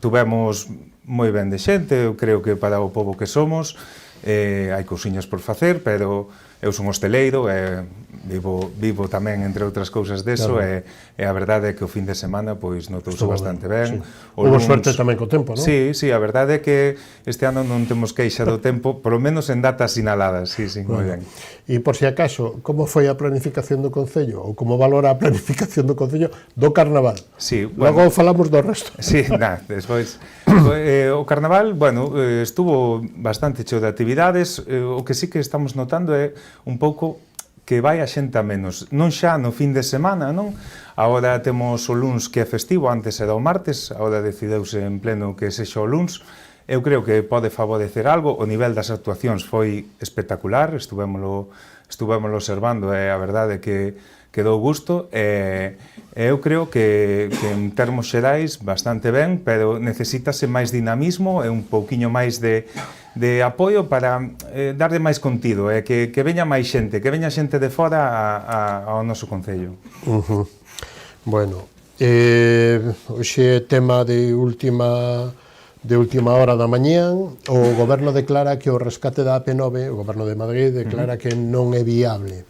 H: Tuvemos moi ben de xente, eu creo que para o pobo que somos, hai cousiñas por facer, pero eu son hosteleiro e vivo tamén, entre outras cousas deso, claro. E a verdade é que o fin de semana pois notouse bastante ben.
F: Sí. Houve suerte tamén co tempo, non?
H: Sí, a verdade é que este ano non temos queixa do tempo, polo menos en datas sinaladas, sí, moi ben.
F: E por si acaso, como foi a planificación do Concello, ou como valora a planificación do Concello do Carnaval?
H: Sí, bueno,
F: logo falamos do resto.
H: Sí, despois... O Carnaval, bueno, estuvo bastante cheo de actividades, o que sí que estamos notando é un pouco que vai a xente a menos, non xa no fin de semana, non? Agora temos o luns que é festivo, antes era o martes, agora decideuse en pleno que sexa o luns, eu creo que pode favorecer algo. O nivel das actuacións foi espectacular, estuvémolo observando, e a verdade é que dou gusto, e eu creo que en termos xerais bastante ben, pero necesítase máis dinamismo e un pouquiño máis de apoio para darle máis contido, e que veña máis xente, que veña xente de fora ao noso concello.
F: Bueno, hoxe tema de última hora da mañán, o Goberno declara que o rescate da AP9, o Goberno de Madrid declara que non é viable.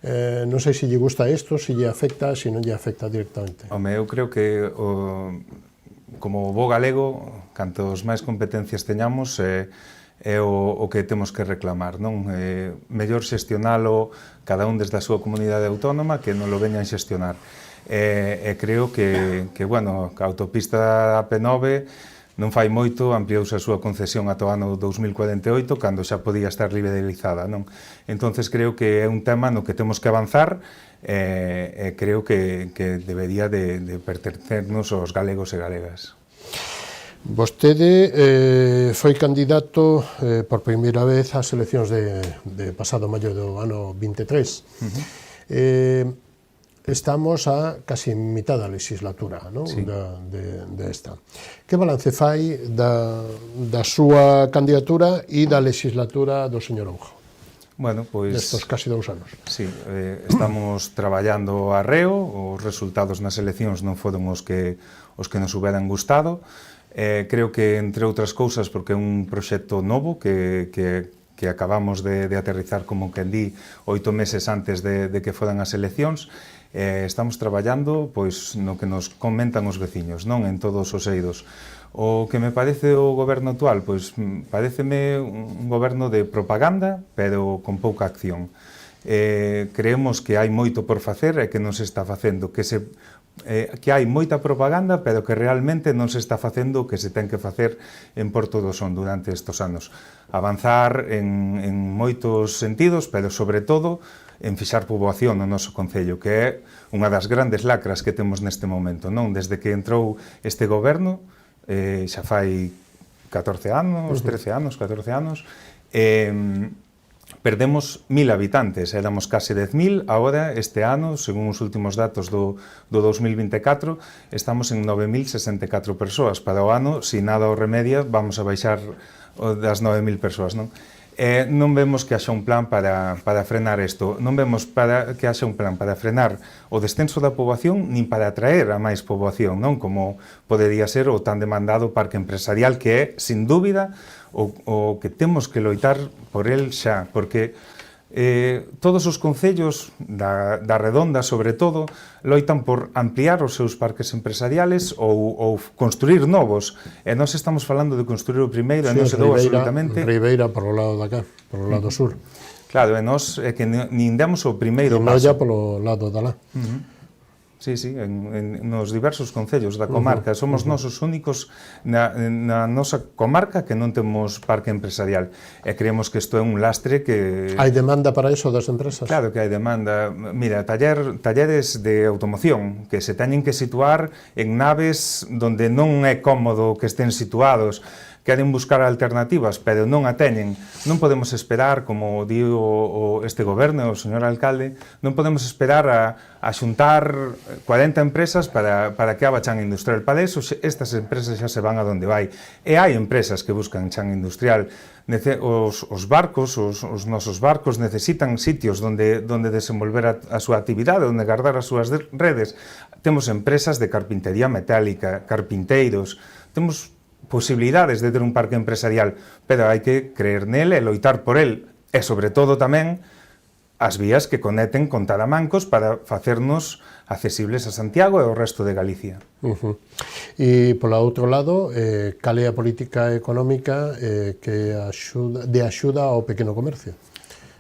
F: Non sei se lle gusta isto, se lle afecta, se non lle afecta directamente.
H: Home, eu creo que como bo galego, cantos máis competencias teñamos, é o que temos que reclamar, non? Mellor xestionalo cada un desde a súa comunidade autónoma que non lo veñan xestionar. E creo que bueno, a autopista AP9 non fai moito, ampliouse a súa concesión ata o ano 2048, cando xa podía estar liberalizada, non? Entonces creo que é un tema no que temos que avanzar, e creo que debería de pertencernos aos galegos e galegas.
F: Vostede foi candidato por primeira vez ás eleccións de pasado maio do ano 23. Estamos a casi mitad da legislatura, non?
H: Sí.
F: Desta. Que balance fai da súa candidatura e da legislatura do señor Oujo?
H: Bueno, pois...
F: Destos casi 2 anos.
H: Sí, estamos traballando arreo, os resultados nas eleccións non foron os que nos hubieran gustado. Creo que, entre outras cousas, porque é un proxecto novo que acabamos de aterrizar, como quen di, 8 meses antes de que foran as eleccións. Estamos traballando pois no que nos comentan os veciños, non en todos os eidos. O que me parece o goberno actual, pois pareceme un goberno de propaganda, pero con pouca acción. Creemos que hai moito por facer e que non se está facendo, que hai moita propaganda, pero que realmente non se está facendo o que se ten que facer en Porto do Son durante estes anos. Avanzar en moitos sentidos, pero sobre todo en fixar poboación no noso concello, que é unha das grandes lacras que temos neste momento, non? Desde que entrou este goberno, xa fai 14 anos, 13 anos, 14 anos, perdemos 1000 habitantes, éramos case 10.000, agora, este ano, según os últimos datos do 2024, estamos en 9.064 persoas. Para o ano, se nada o remedia, vamos a baixar das 9.000 persoas, non? Non vemos que haxa un plan para frenar isto, non vemos que haxa un plan para frenar o descenso da poboación, nin para atraer a máis poboación, non? Como podería ser o tan demandado parque empresarial, que é, sin dúbida, o que temos que loitar por el xa, porque todos os concellos da redonda, sobre todo, loitan por ampliar os seus parques empresariales ou construir novos. E nós estamos falando de construir o primeiro, e non se dou absolutamente...
F: Ribeira por o lado de acá, por o lado sur.
H: Claro, e nós é que nin demos o primeiro paso.
F: E non ya polo lado de lá.
H: Sí, nos diversos concellos da comarca. Somos nós os únicos na nosa comarca que non temos parque empresarial. E creemos que isto é un lastre que...
F: Hai demanda para iso das empresas?
H: Claro que hai demanda. Mira, talleres de automoción que se teñen que situar en naves donde non é cómodo que estén situados. Queren buscar alternativas, pero non a teñen. Non podemos esperar, como di este goberno, o señor alcalde, non podemos esperar a xuntar 40 empresas para que haga chan industrial. Para eso, estas empresas xa se van a donde vai. E hai empresas que buscan chan industrial. Os barcos, os nosos barcos, necesitan sitios donde desenvolver a súa actividade, onde guardar as súas redes. Temos empresas de carpintería metálica, carpinteiros, temos posibilidades de ter un parque empresarial, pero hai que creer nele e loitar por el, e sobre todo tamén as vías que conecten con Taramancos para facernos accesibles a Santiago e ao resto de Galicia.
F: E, polo outro lado, cal é a política económica que de axuda ao pequeno comercio?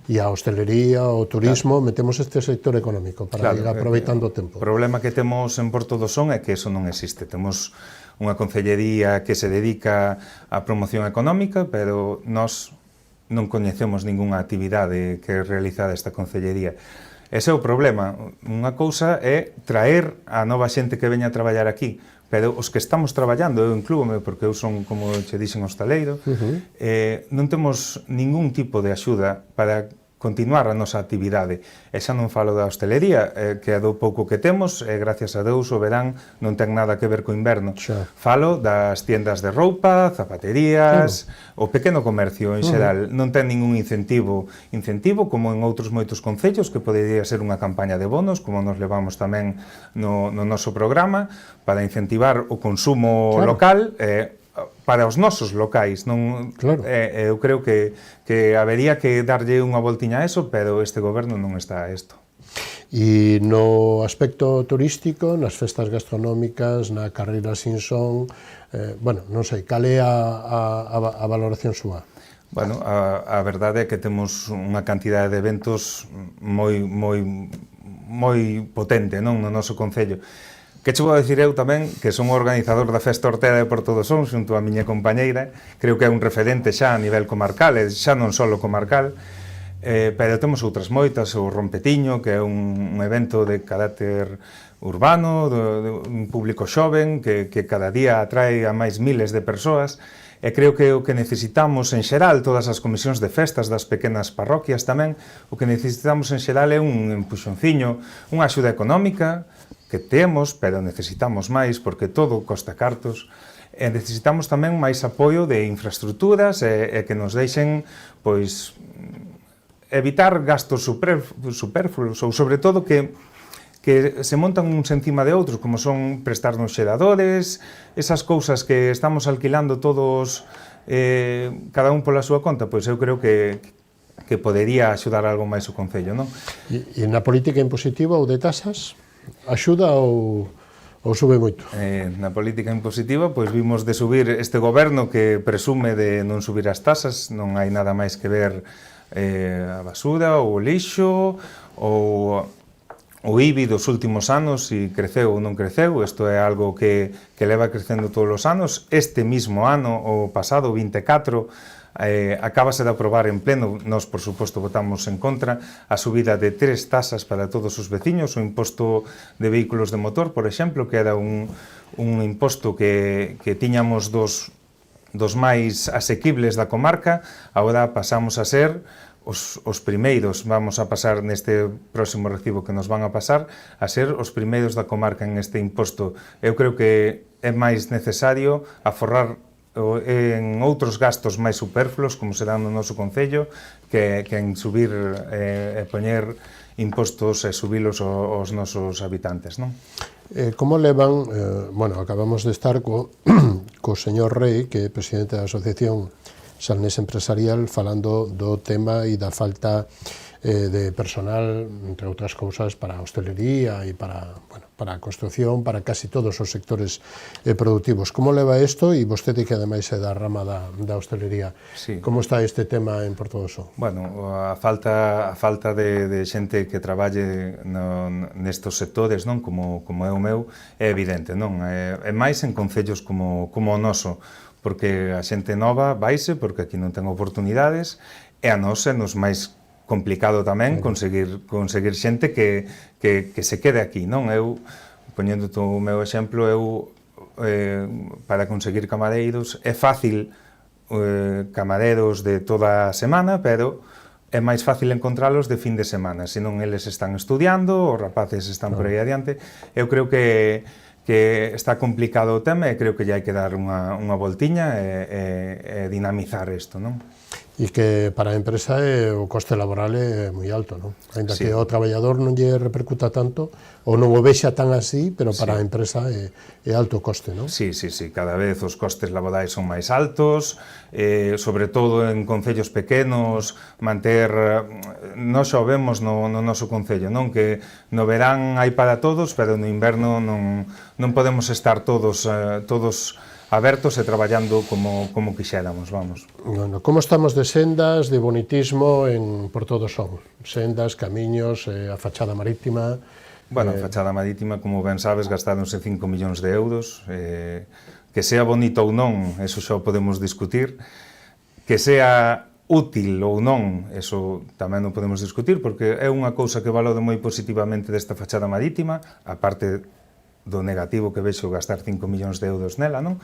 F: E a hostelería, o turismo, metemos este sector económico para ir aproveitando o tempo.
H: O problema que temos en Porto do Son é que eso non existe. Temos unha concellería que se dedica á promoción económica, pero nós non coñecemos ningunha actividade que realizada esta concellería. Ese é o problema. Unha cousa é traer a nova xente que veña a traballar aquí, pero os que estamos traballando, eu inclúome, porque eu son, como che dixen, hostaleiro, non temos ningún tipo de axuda para continuar a nosa actividade. E xa non falo da hostelería, que é do pouco que temos, e gracias a Deus o verán non ten nada que ver co inverno. Falo das tiendas de roupa, zapaterías, o pequeno comercio en xeral. Non ten ningún incentivo como en outros moitos concellos, que podería ser unha campaña de bonos, como nos levamos tamén no noso programa, para incentivar o consumo local, para os nosos locais. Eu creo que habería que darlle unha voltiña a eso, pero este goberno non está a isto.
F: E no aspecto turístico, nas festas gastronómicas, na carreira sin son, bueno, non sei, cal é a valoración súa?
H: Bueno, a verdade é que temos unha cantidade de eventos moi potente, non, no noso concello. Que che vou dicir eu tamén, que son o organizador da Festa Hortera de Porto do Son, xunto a miña compañeira, creo que é un referente xa a nivel comarcal, e xa non só comarcal, pero temos outras moitas, o Rompetiño, que é un evento de carácter urbano, de un público xoven, que cada día atrae a máis miles de persoas, e creo que o que necesitamos en xeral, todas as comisións de festas das pequenas parroquias tamén, o que necesitamos en xeral é un empuxonciño, unha axuda económica, que temos, pero necesitamos máis, porque todo costa cartos, e necesitamos tamén máis apoio de infraestructuras e que nos deixen, pois, evitar gastos superfluos, ou sobre todo que se montan uns encima de outros, como son prestarnos xeradores, esas cousas que estamos alquilando todos, cada un pola súa conta, pois eu creo que podería axudar algo máis o Concello, non?
F: E na política impositiva ou de tasas? Axuda ou sube moito?
H: Na política impositiva, pois vimos de subir este goberno que presume de non subir as tasas, non hai nada máis que ver a basura, ou o lixo, ou o IBI dos últimos anos, se creceu ou non creceu. Isto é algo que leva crecendo todos os anos. Este mismo ano, o pasado 24, acabase de aprobar en pleno, nós por suposto votamos en contra, a subida de 3 tasas para todos os veciños, o imposto de vehículos de motor, por exemplo, que era un imposto que tiñamos dos máis asequibles da comarca, agora pasamos a ser os primeiros, vamos a pasar neste próximo recibo que nos van a pasar, a ser os primeiros da comarca en este imposto. Eu creo que é máis necesario aforrar en outros gastos máis superfluos, como será no noso Concello, que en subir e poñer impostos e subilos aos nosos habitantes, non?
F: Como levan, bueno, acabamos de estar co señor Rey, que é presidente da Asociación Salnés Empresarial, falando do tema e da falta de personal, entre outras cousas, para a hostelería e para a construción, para casi todos os sectores productivos. Como leva isto? E vostede que ademais é da rama da hostelería.
H: Sí.
F: Como está este tema en Porto do Son?
H: Bueno, a falta de xente que traballe nestes sectores, non, como é o meu, é evidente, non? É máis en concellos como o noso, porque a xente nova vaise, porque aquí non ten oportunidades, e a nós é nos máis complicado tamén conseguir xente que se quede aquí, non? Eu, poñendo o meu exemplo, para conseguir camareiros, é fácil camareros de toda a semana, pero é máis fácil encontralos de fin de semana, senón eles están estudiando, os rapaces están por aí adiante. Eu creo que está complicado o tema e creo que lle hai que dar unha voltiña e dinamizar isto, non?
F: E que para a empresa o coste laboral é moi alto, non? Ainda que o traballador non lle repercuta tanto, ou non o vexa tan así, pero para a empresa é alto o coste, non?
H: Sí, cada vez os costes laborais son máis altos, sobre todo en concellos pequenos, manter... Nós xa o vemos no noso concello, non? Que no verán hai para todos, pero no inverno non podemos estar todos abertos e traballando como quixéramos, vamos.
F: Bueno, como estamos de sendas, de bonitismo en Porto do Son? Sendas, camiños, a fachada marítima...
H: Bueno, a fachada marítima, como ben sabes, gastáronse 5 millóns de euros. Que sea bonito ou non, eso xa o podemos discutir. Que sea útil ou non, eso tamén non podemos discutir, porque é unha cousa que valoro moi positivamente desta fachada marítima, aparte do negativo que vexo gastar 5 millóns de euros nela, non?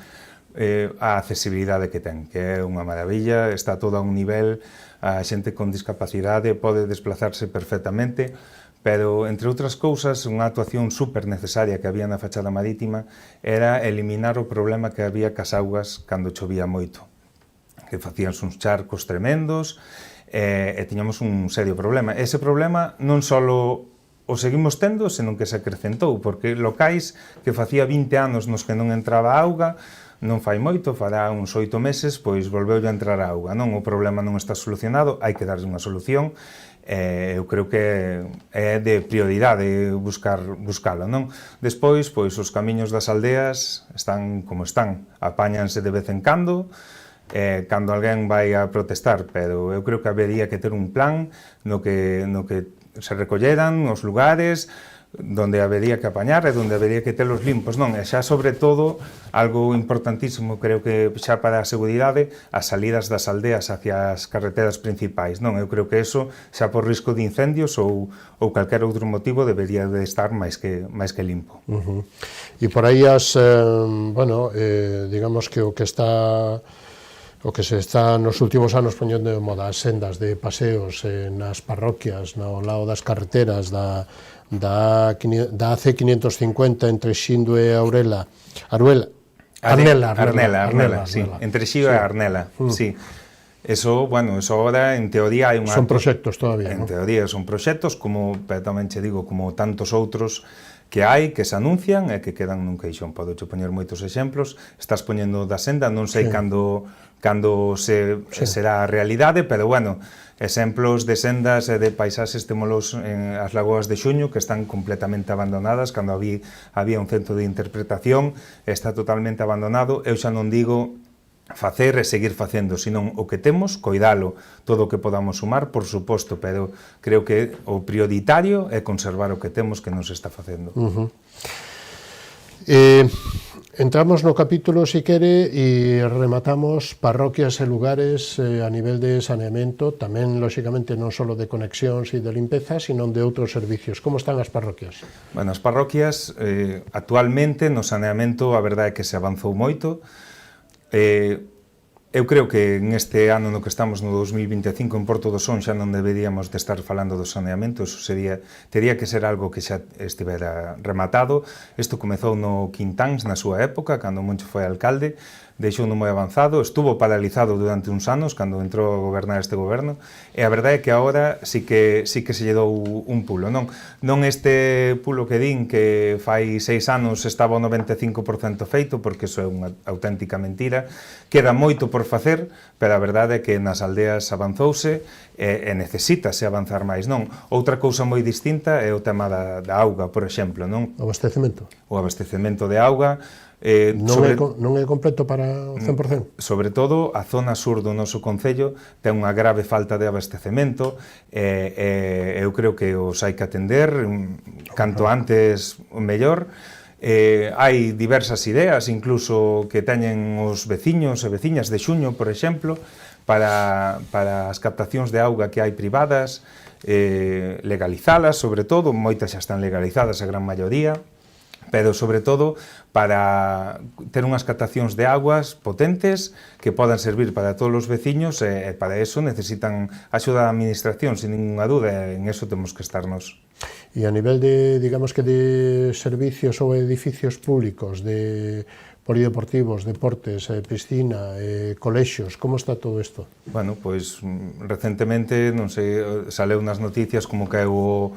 H: A accesibilidade que ten, que é unha maravilla, está todo a un nivel, a xente con discapacidade pode desplazarse perfectamente, pero, entre outras cousas, unha actuación super necesaria que había na fachada marítima era eliminar o problema que había cas augas cando chovía moito, que facían uns charcos tremendos e tiñamos un serio problema. Ese problema non só o seguimos tendo, senón que se acrecentou, porque locais que facía 20 anos nos que non entraba auga, non fai moito, fará uns 8 meses, pois volveu a entrar a auga, non? O problema non está solucionado, hai que darlle unha solución. Eu creo que é de prioridade buscala, non? Despois, pois, os camiños das aldeas están como están, apáñanse de vez en cando alguén vai a protestar, pero eu creo que habería que ter un plan no que se recolleran os lugares donde habería que apañar e donde habería que telos limpos, non? E xa, sobre todo, algo importantísimo, creo que xa para a seguridade, as salidas das aldeas hacia as carreteras principais, non? Eu creo que eso, xa por risco de incendios ou calquer outro motivo, debería de estar máis que limpo.
F: E por aí digamos que o que se está nos últimos anos poñendo de moda, as sendas de paseos nas parroquias, no lado das carreteras da AC550 entre Xindo e Arnela,
H: sí, entre Xío e Arnela, sí. Eso ahora, en teoría, hai unha...
F: Son proxectos todavía,
H: En teoría son proxectos, pero tamén che digo, como tantos outros que hai, que se anuncian e que quedan nun queixón. Podo poñer moitos exemplos, estás poñendo da senda, non sei cando será a realidade, pero exemplos de sendas e de paisaxes témolos en as lagoas de Xuño que están completamente abandonadas, cando había un centro de interpretación, está totalmente abandonado. Eu xa non digo facer e seguir facendo, senón o que temos, coidalo, todo o que podamos sumar, por suposto, pero creo que o prioritario é conservar o que temos que non se está facendo.
F: Entramos no capítulo, si quere, e rematamos parroquias e lugares a nivel de saneamento, tamén, lóxicamente, non só de conexións e de limpeza, sino de outros servicios. Como están as parroquias?
H: As parroquias, actualmente, no saneamento, a verdade é que se avanzou moito. Eu creo que neste ano no que estamos, no 2025, en Porto do Son, xa non deberíamos de estar falando do saneamento, eso tería que ser algo que xa estivera rematado. Isto comezou no Quintáns, na súa época, cando Moncho foi alcalde, deixou moi avanzado, estuvo paralizado durante uns anos, cando entrou a gobernar este goberno, e a verdade é que agora sí que se lle dou un pulo, non este pulo que din que fai 6 anos estaba o 95% feito, porque iso é unha auténtica mentira, queda moito por facer, pero a verdade é que nas aldeas avanzouse e necesítase avanzar máis, non? Outra cousa moi distinta é o tema da auga, por exemplo, non?
F: O abastecemento.
H: O abastecemento de auga,
F: non é completo para o 100%?
H: Sobre todo, a zona sur do noso concello ten unha grave falta de abastecemento e eu creo que os hai que atender canto antes mellor. Hai diversas ideas, incluso que teñen os veciños e veciñas de Xuño, por exemplo, para as captacións de auga que hai privadas, legalizalas, sobre todo, moitas xa están legalizadas, a gran maioría, pero sobre todo para ter unhas captacións de aguas potentes que podan servir para todos os veciños e para eso necesitan axuda da administración, sin ninguna dúda, en eso temos que estarnos.
F: E a nivel de, digamos que de servicios ou edificios públicos, de polideportivos, deportes, piscina, colexios, como está todo isto?
H: Pois recentemente, non sei, saleu nas noticias como que o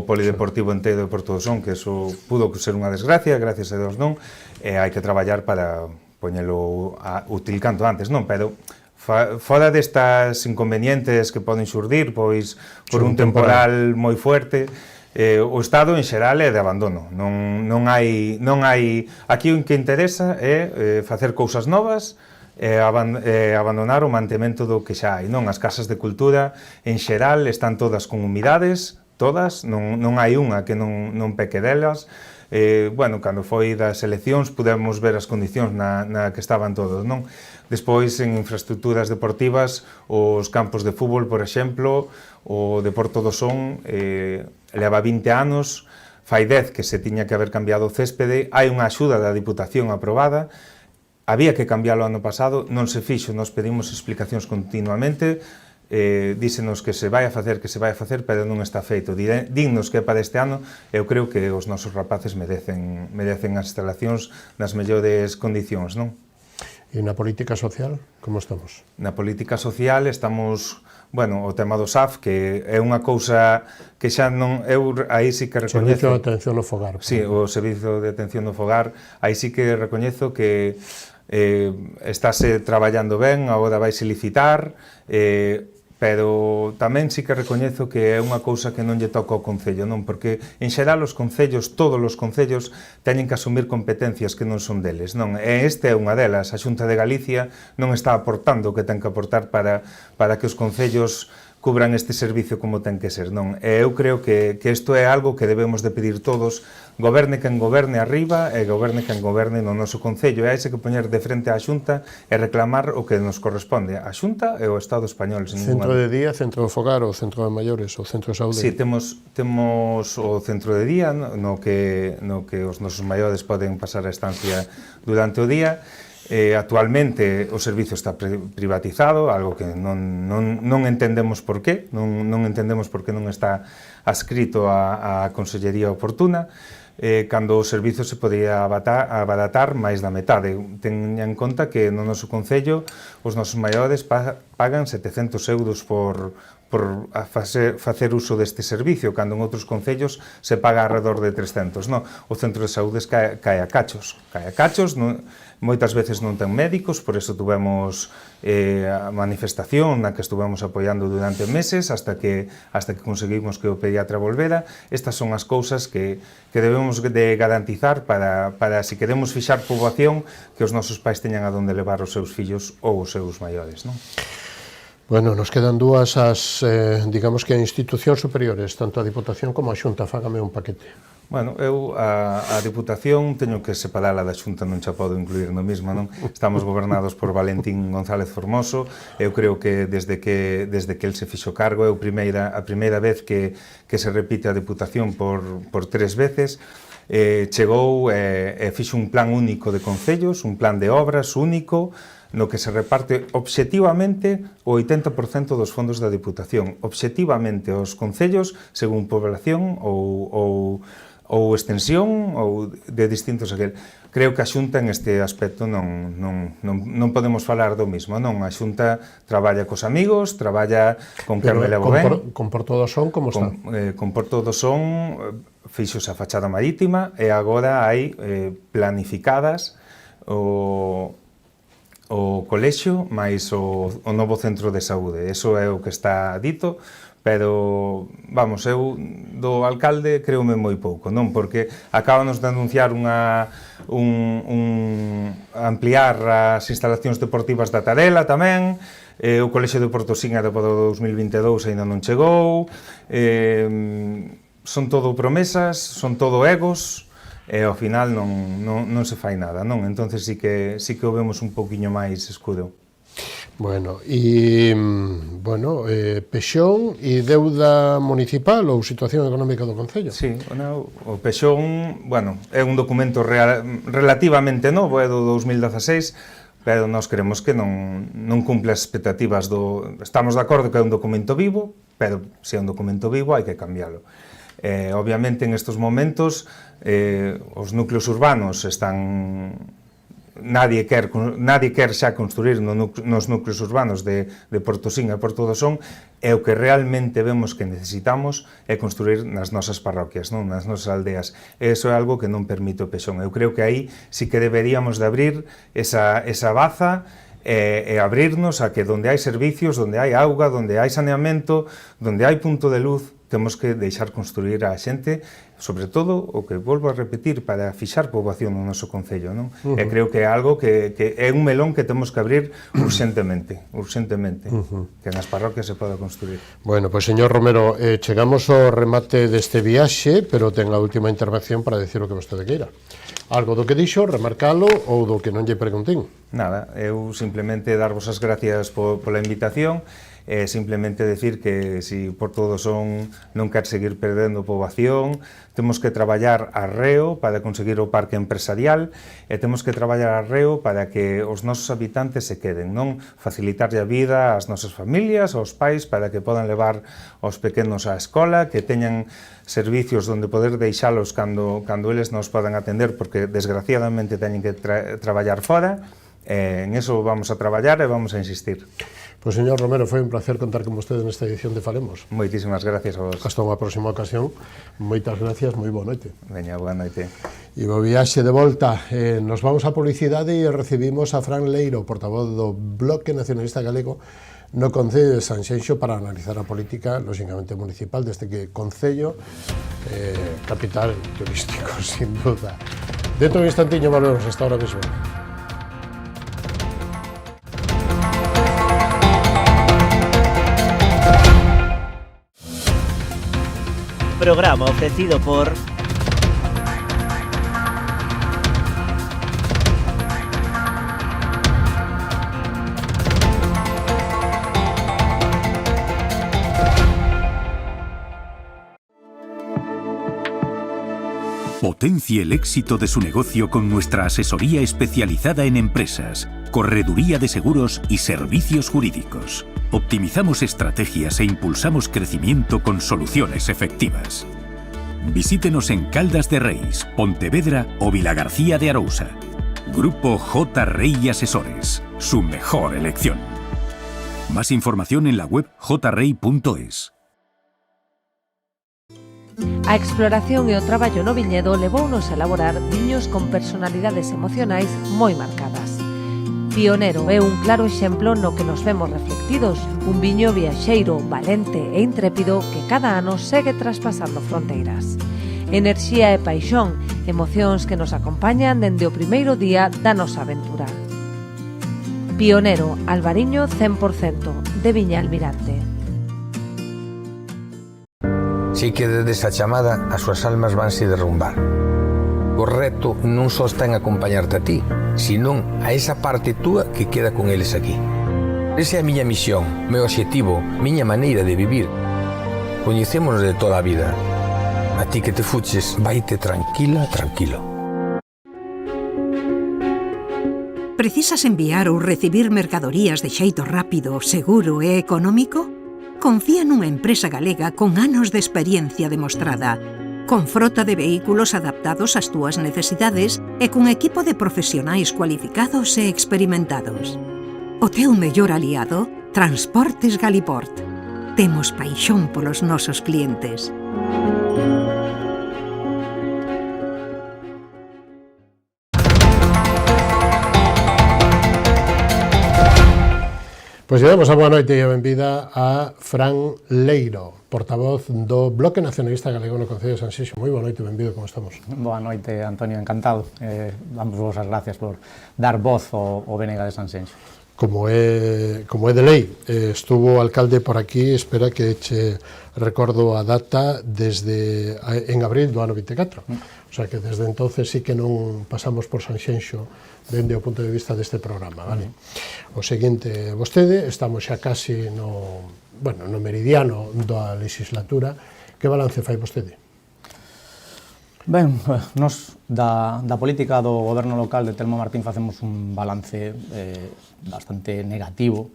H: polideportivo enteiro de Porto do Son, que eso pudo ser unha desgracia, gracias a Deus non, e hai que traballar para poñelo útil canto antes, non? Pero fora destas inconvenientes que poden xurdir, pois, por un temporal moi fuerte, o estado en xeral é de abandono, non hai aquí o que interesa é facer cousas novas e abandonar o mantemento do que xa hai, non? As casas de cultura en xeral están todas con humidades, todas, non hai unha que non peque delas. Cando foi das eleccións pudemos ver as condicións na que estaban todos, non? Despois, en infraestructuras deportivas, os campos de fútbol, por exemplo, o de Porto do Son leva 20 anos fai 10 que se tiña que haber cambiado o céspede, hai unha axuda da Diputación aprobada, había que cambiarlo ano pasado, non se fixo, nos pedimos explicacións continuamente, dísenos que se vai a facer, pero non está feito. Dignos que é para este ano, eu creo que os nosos rapaces merecen as instalacións nas mellores condicións, non?
F: E na política social, como estamos?
H: Na política social estamos, bueno, o tema do SAF, que é unha cousa que xa non, eu aí sí que recoñezo...
F: Servicio de atención no fogar.
H: Sí, o servicio de atención no fogar, aí sí que recoñezo que estáse traballando ben, agora vaise licitar, pero tamén sí que recoñezo que é unha cousa que non lle toca ao Concello, non? Porque, en xeral, os concellos, todos os concellos, teñen que asumir competencias que non son deles, non? E este é unha delas. A Xunta de Galicia non está aportando o que ten que aportar para que os concellos cubran este servicio como ten que ser, non? E eu creo que isto é algo que debemos de pedir todos, goberne quen goberne arriba e goberne quen goberne no noso Concello. E hai que poñer de frente á Xunta e reclamar o que nos corresponde. A Xunta e o Estado español.
F: Centro de día, centro de fogar, ou centro de maiores, ou centro de saúde?
H: Sí, temos o centro de día, no que os nosos maiores poden pasar a estancia durante o día. Actualmente o servicio está privatizado, algo que non entendemos por qué, non entendemos por qué non está adscrito á consellería oportuna, cando o servicio se podía abaratar máis da metade. Teña en conta que no noso Concello os nosos maiores pagan 700 euros por facer uso deste servicio, cando en outros concellos se paga alrededor de 300. No, o centro de saúde cae a cachos, moitas veces non ten médicos, por eso tuvemos a manifestación na que estuvemos apoiando durante meses hasta que conseguimos que o pediatra volvera. Estas son as cousas que debemos de garantizar para se queremos fixar poboación, que os nosos pais teñan a donde levar os seus fillos ou os seus maiores, non?
F: Bueno, nos quedan dúas digamos que institucións superiores, tanto a Diputación como a Xunta, fágame un paquete.
H: Bueno, eu a Diputación teño que separala da Xunta, non xa podo incluir no mismo, non? Estamos gobernados por Valentín González Formoso, eu creo que desde que el se fixo cargo é a primeira vez que se repite a Diputación por 3 veces, chegou e fixo un plan único de concellos, un plan de obras único, no que se reparte obxectivamente o 80% dos fondos da Diputación, obxectivamente os concellos según población ou extensión ou de distintos aquel. Creo que a Xunta en este aspecto non podemos falar do mismo, non? A Xunta traballa cos amigos, traballa con quen me levo ben.
F: Con Porto do Son, como está?
H: Con Porto do Son fixos a fachada marítima e agora hai planificadas o colexio máis o novo centro de saúde. Eso é o que está dito, pero, vamos, eu do alcalde creome moi pouco, non? Porque acábanos de anunciar ampliar as instalacións deportivas da Tarela tamén, o colexio de Portosín era para o 2022 e ainda non chegou, son todo promesas, son todo egos, e ao final non se fai nada, non? Entonces sí que o vemos un poquinho máis escuro.
F: Bueno, Pexón e deuda municipal ou situación económica do Concello?
H: Sí, o Pexón, bueno, é un documento relativamente novo, é do 2016, pero nós creemos que non cumple as expectativas Estamos de acordo que é un documento vivo, pero se é un documento vivo hai que cambiálo. Obviamente, en estes momentos, os núcleos urbanos están... Nadie quer xa construir nos núcleos urbanos de Portosín e Porto do Son, e o que realmente vemos que necesitamos é construir nas nosas parroquias, non? Nas nosas aldeas. E iso é algo que non permite o Pexón. Eu creo que aí sí que deberíamos de abrir esa baza e abrirnos a que donde hai servicios, donde hai auga, donde hai saneamento, donde hai punto de luz, temos que deixar construir a xente, sobre todo, o que volvo a repetir, para fixar poboación no noso Concello, non? E creo que é algo que é un melón que temos que abrir urxentemente, que nas parroquias se poda construir.
F: Bueno, pois, señor Romero, chegamos ao remate deste viaxe, pero ten a última intervención para decir o que vostede queira. Algo do que dixo, remarcalo, ou do que non lle preguntín?
H: Nada, eu simplemente darvos as gracias pola invitación simplemente decir que si por todo son non quer seguir perdendo poboación, temos que traballar arreo para conseguir o parque empresarial e temos que traballar arreo para que os nosos habitantes se queden, non facilitarlle a vida ás nosas familias, aos pais, para que podan levar os pequenos á escola, que teñan servicios onde poder deixalos cando eles nos podan atender, porque desgraciadamente teñen que traballar fora. En eso vamos a traballar e vamos a insistir.
F: Pois, señor Romero, foi un placer contar con vostede nesta edición de Falemos.
H: Moitísimas gracias a vos.
F: Hasta unha próxima ocasión. Moitas gracias, moi boa noite.
H: Veña, boa noite.
F: E bo viaxe de volta. Nos vamos a publicidade e recibimos a Fran Leiro, portavoz do Bloque Nacionalista Galego, no Concello de Sanxenxo, para analizar a política, lóxicamente municipal, deste que Concello, capital turístico, sin duda. Dentro de un instantiño volvemos, hasta ahora mismo.
A: Programa ofrecido por
D: Potencie el éxito de su negocio con nuestra asesoría especializada en empresas, correduría de seguros y servicios jurídicos. Optimizamos estrategias e impulsamos crecimiento con soluciones efectivas. Visítenos en Caldas de Reis, Pontevedra o Vilagarcía de Arousa. Grupo J. Rey Asesores, su mejor elección. Más información en la web jrey.es.
E: A exploración e o traballo no viñedo levounos a elaborar viños con personalidades emocionais moi marcadas. Pionero é un claro exemplo no que nos vemos reflectidos, un viño viaxeiro, valente e intrépido que cada ano segue traspasando fronteiras. Enerxía e paixón, emocións que nos acompañan dende o primeiro día da nosa aventura. Pionero, Albariño 100%, de Viña Almirante.
B: Si que desde esa chamada as súas almas vanse derrumbar. O reto non só está en acompañarte a ti, senón a esa parte túa que queda con eles aquí. Esa é a miña misión, meu obxectivo, miña maneira de vivir. Coñecémonos de toda a vida. A ti que te fuches, vaite tranquila, tranquilo.
C: Precisas enviar ou recibir mercadorías de xeito rápido, seguro e económico? Confía nunha empresa galega con anos de experiencia demostrada, con frota de vehículos adaptados ás túas necesidades e cun equipo de profesionais cualificados e experimentados. O teu mellor aliado, Transportes Galiport. Temos paixón polos nosos clientes.
F: Pois damos a boa noite e a benvida a Fran Leiro, portavoz do Bloque Nacionalista Galego no Concello de Sanxenxo. Moi boa noite, benvido, como estamos?
I: Boa noite, Antonio, encantado. Damos vos as gracias por dar voz ao Bénega de Sanxenxo.
F: Como é de lei, estuvo o alcalde por aquí, espera que che recordo a data desde en abril do ano 24. O sea que desde entonces sí que non pasamos por Sanxenxo dende o punto de vista deste programa, vale? O seguinte, vostede, estamos xa casi no meridiano da legislatura, que balance fai vostede?
I: Ben, nos da política do goberno local de Telmo Martín facemos un balance bastante negativo.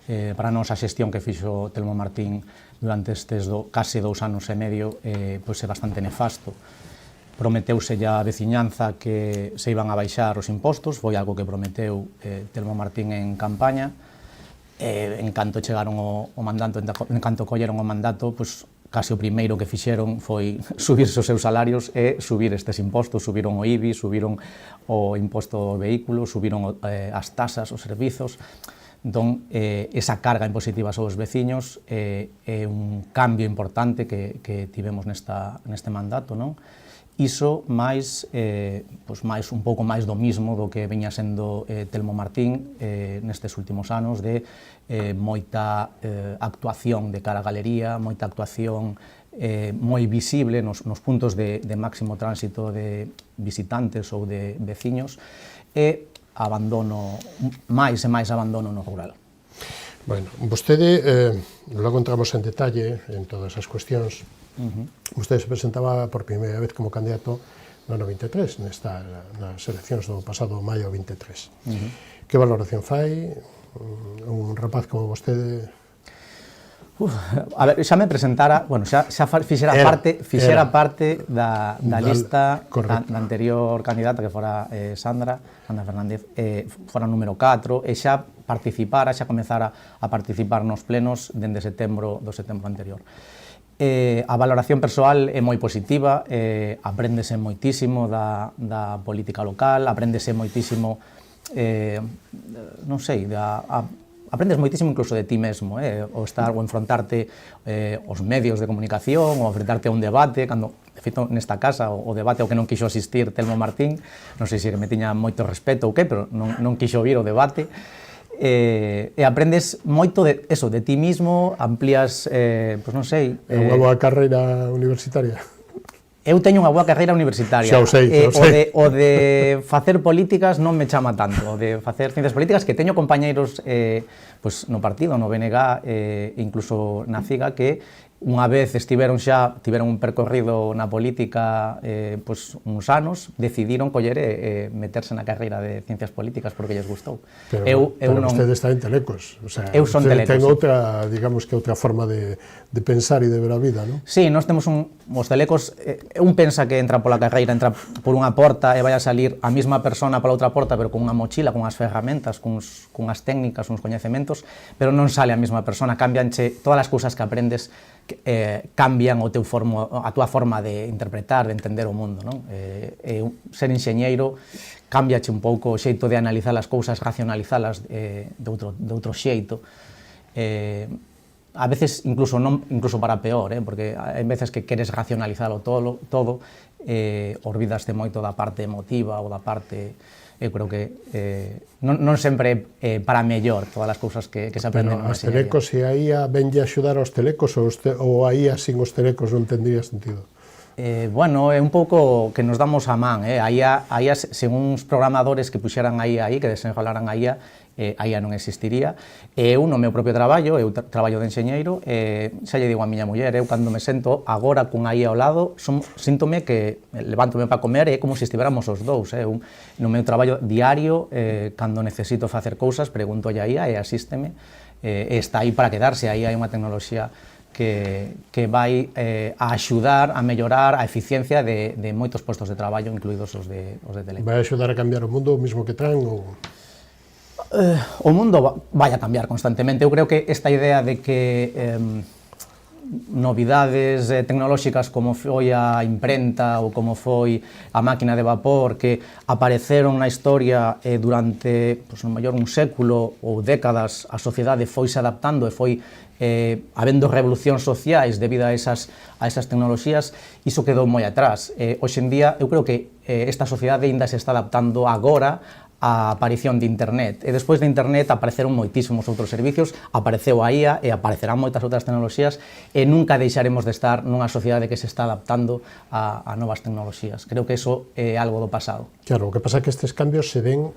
I: Para nós a xestión que fixo Telmo Martín durante estes case 2 anos e medio pois é bastante nefasto. Prometeuse ya a veciñanza que se iban a baixar os impostos, foi algo que prometeu Telmo Martín en campaña. En canto chegaron o mandato, en canto colleron o mandato, pois case o primeiro que fixeron foi subirse os seus salarios e subir estes impostos, subiron o IBI, subiron o imposto ao vehículo, subiron as tasas, os servizos. Entón, esa carga impositiva sobre os veciños é un cambio importante que tivemos neste mandato, non? Iso máis un pouco máis do mismo do que veña sendo Telmo Martín nestes últimos anos, de moita actuación de cara a galería, moita actuación moi visible nos puntos de máximo tránsito de visitantes ou de veciños, e abandono, máis e máis abandono no rural.
F: Bueno, vostede, logo entramos en detalle en todas as cuestións, vostede se presentaba por primeira vez como candidato no ano 23, nas eleccións do pasado maio 23. Que valoración fai un rapaz como vostede?
I: A ver, xa me presentara, bueno, xa fixera parte da lista da anterior candidata que fora Sandra Fernández, fora número 4, e xa comezara a participar nos plenos dende do setembro anterior. A valoración persoal é moi positiva, apréndese moitísimo da política local, apréndese moitísimo, non sei, aprendes moitísimo incluso de ti mesmo, o enfrontarte aos medios de comunicación, ou enfrontarte a un debate, cando, de feito, nesta casa, o debate ao que non quixo asistir Telmo Martín, non sei se me tiña moito respeto ou que, pero non quixo vir o debate, e aprendes moito de ti mismo, amplías, pois non sei...
F: É unha boa carreira universitaria.
I: Eu teño unha boa carreira universitaria.
F: Xa o sei.
I: O de facer políticas non me chama tanto. O de facer ciencias políticas, que teño compañeiros no partido, no BNG, incluso na CIGA, que unha vez tiveron un percorrido na política uns anos, decidiron coller e meterse na carreira de ciencias políticas porque lles gustou.
F: Pero vostede está en Telecos.
I: Eu son Telecos.
F: Ten outra, digamos que outra forma de pensar e de ver a vida, non?
I: Sí, nós temos os Telecos, un pensa que entra pola carreira, entra por unha porta e vai a salir a mesma persona pola outra porta, pero con unha mochila, con as ferramentas, cunhas técnicas, uns coñecementos, pero non sale a mesma persona, cambianche todas as cousas que aprendes, cambian a túa forma de interpretar, de entender o mundo, non? Ser enxeñeiro cambiache un pouco o xeito de analizar as cousas, racionalizalas de outro xeito. A veces incluso para peor, porque hai veces que queres racionalizalo todo, olvidaste moito da parte emotiva ou da parte... Eu creo que non sempre para mellor todas as cousas que se aprenden.
F: Pero as Telecos, se a IA venlle a axudar aos Telecos ou a IA sin os Telecos non tendría sentido?
I: Bueno, é un pouco que nos damos a man, a IA, según uns programadores que puxeran a IA aí, que desenrolaran a IA non existiría. Eu, no meu propio traballo, eu traballo de enxeñeiro, xa lle digo a miña muller, eu cando me sento agora cun IA ao lado, síntome que levántome para comer e é como se estiveramos os dous. Eu, no meu traballo diario, cando necesito facer cousas, pregunto a IA e asísteme, e está aí para quedarse. Aí hai unha tecnoloxía que vai a axudar a mellorar a eficiencia de moitos postos de traballo, incluídos os de Telecom.
F: Vai axudar a cambiar o mundo, o mismo que Trump?
I: O mundo vai a cambiar constantemente. Eu creo que esta idea de que novidades tecnolóxicas como foi a imprenta ou como foi a máquina de vapor, que apareceron na historia durante, no mellor, un século ou décadas, a sociedade foise adaptando e foi habendo revolucións sociais debido a esas tecnoloxías, iso quedou moi atrás. Hoxe en día, eu creo que esta sociedade ainda se está adaptando agora a aparición de Internet, e despois de Internet apareceron moitísimos outros servicios, apareceu a IA e aparecerán moitas outras tecnoloxías, e nunca deixaremos de estar nunha sociedade que se está adaptando a novas tecnoloxías. Creo que iso é algo do pasado.
F: Claro, o que pasa é que estes cambios se ven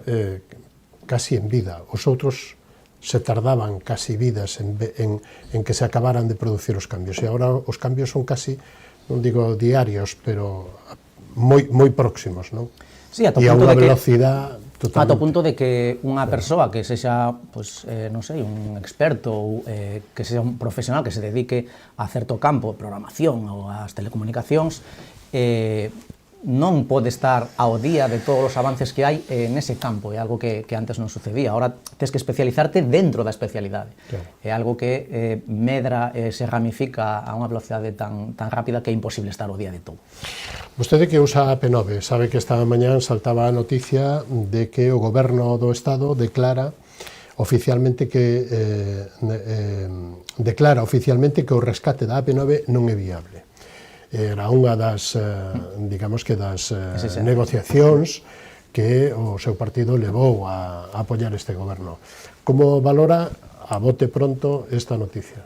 F: casi en vida. Os outros se tardaban casi vidas en que se acabaran de producir os cambios, e agora os cambios son casi, non digo diarios, pero moi próximos, non?
I: Sí, a unha
F: velocidade
I: totalmente. Ata o punto de que unha persoa que sexa, non sei, un experto ou que sexa un profesional que se dedique a certo campo, programación ou as telecomunicacións, non pode estar ao día de todos os avances que hai nese campo. É algo que antes non sucedía. Ahora tens que especializarte dentro da especialidade. É algo que medra e se ramifica a unha velocidade tan rápida que é imposible estar ao día de todo.
F: Vostede que usa a P9, sabe que esta mañán saltaba a noticia de que o Goberno do Estado declara oficialmente que o rescate da AP9 non é viable. Era unha das, digamos que das negociacións que o seu partido levou a apoiar este goberno. Como valora a bote pronto esta noticia?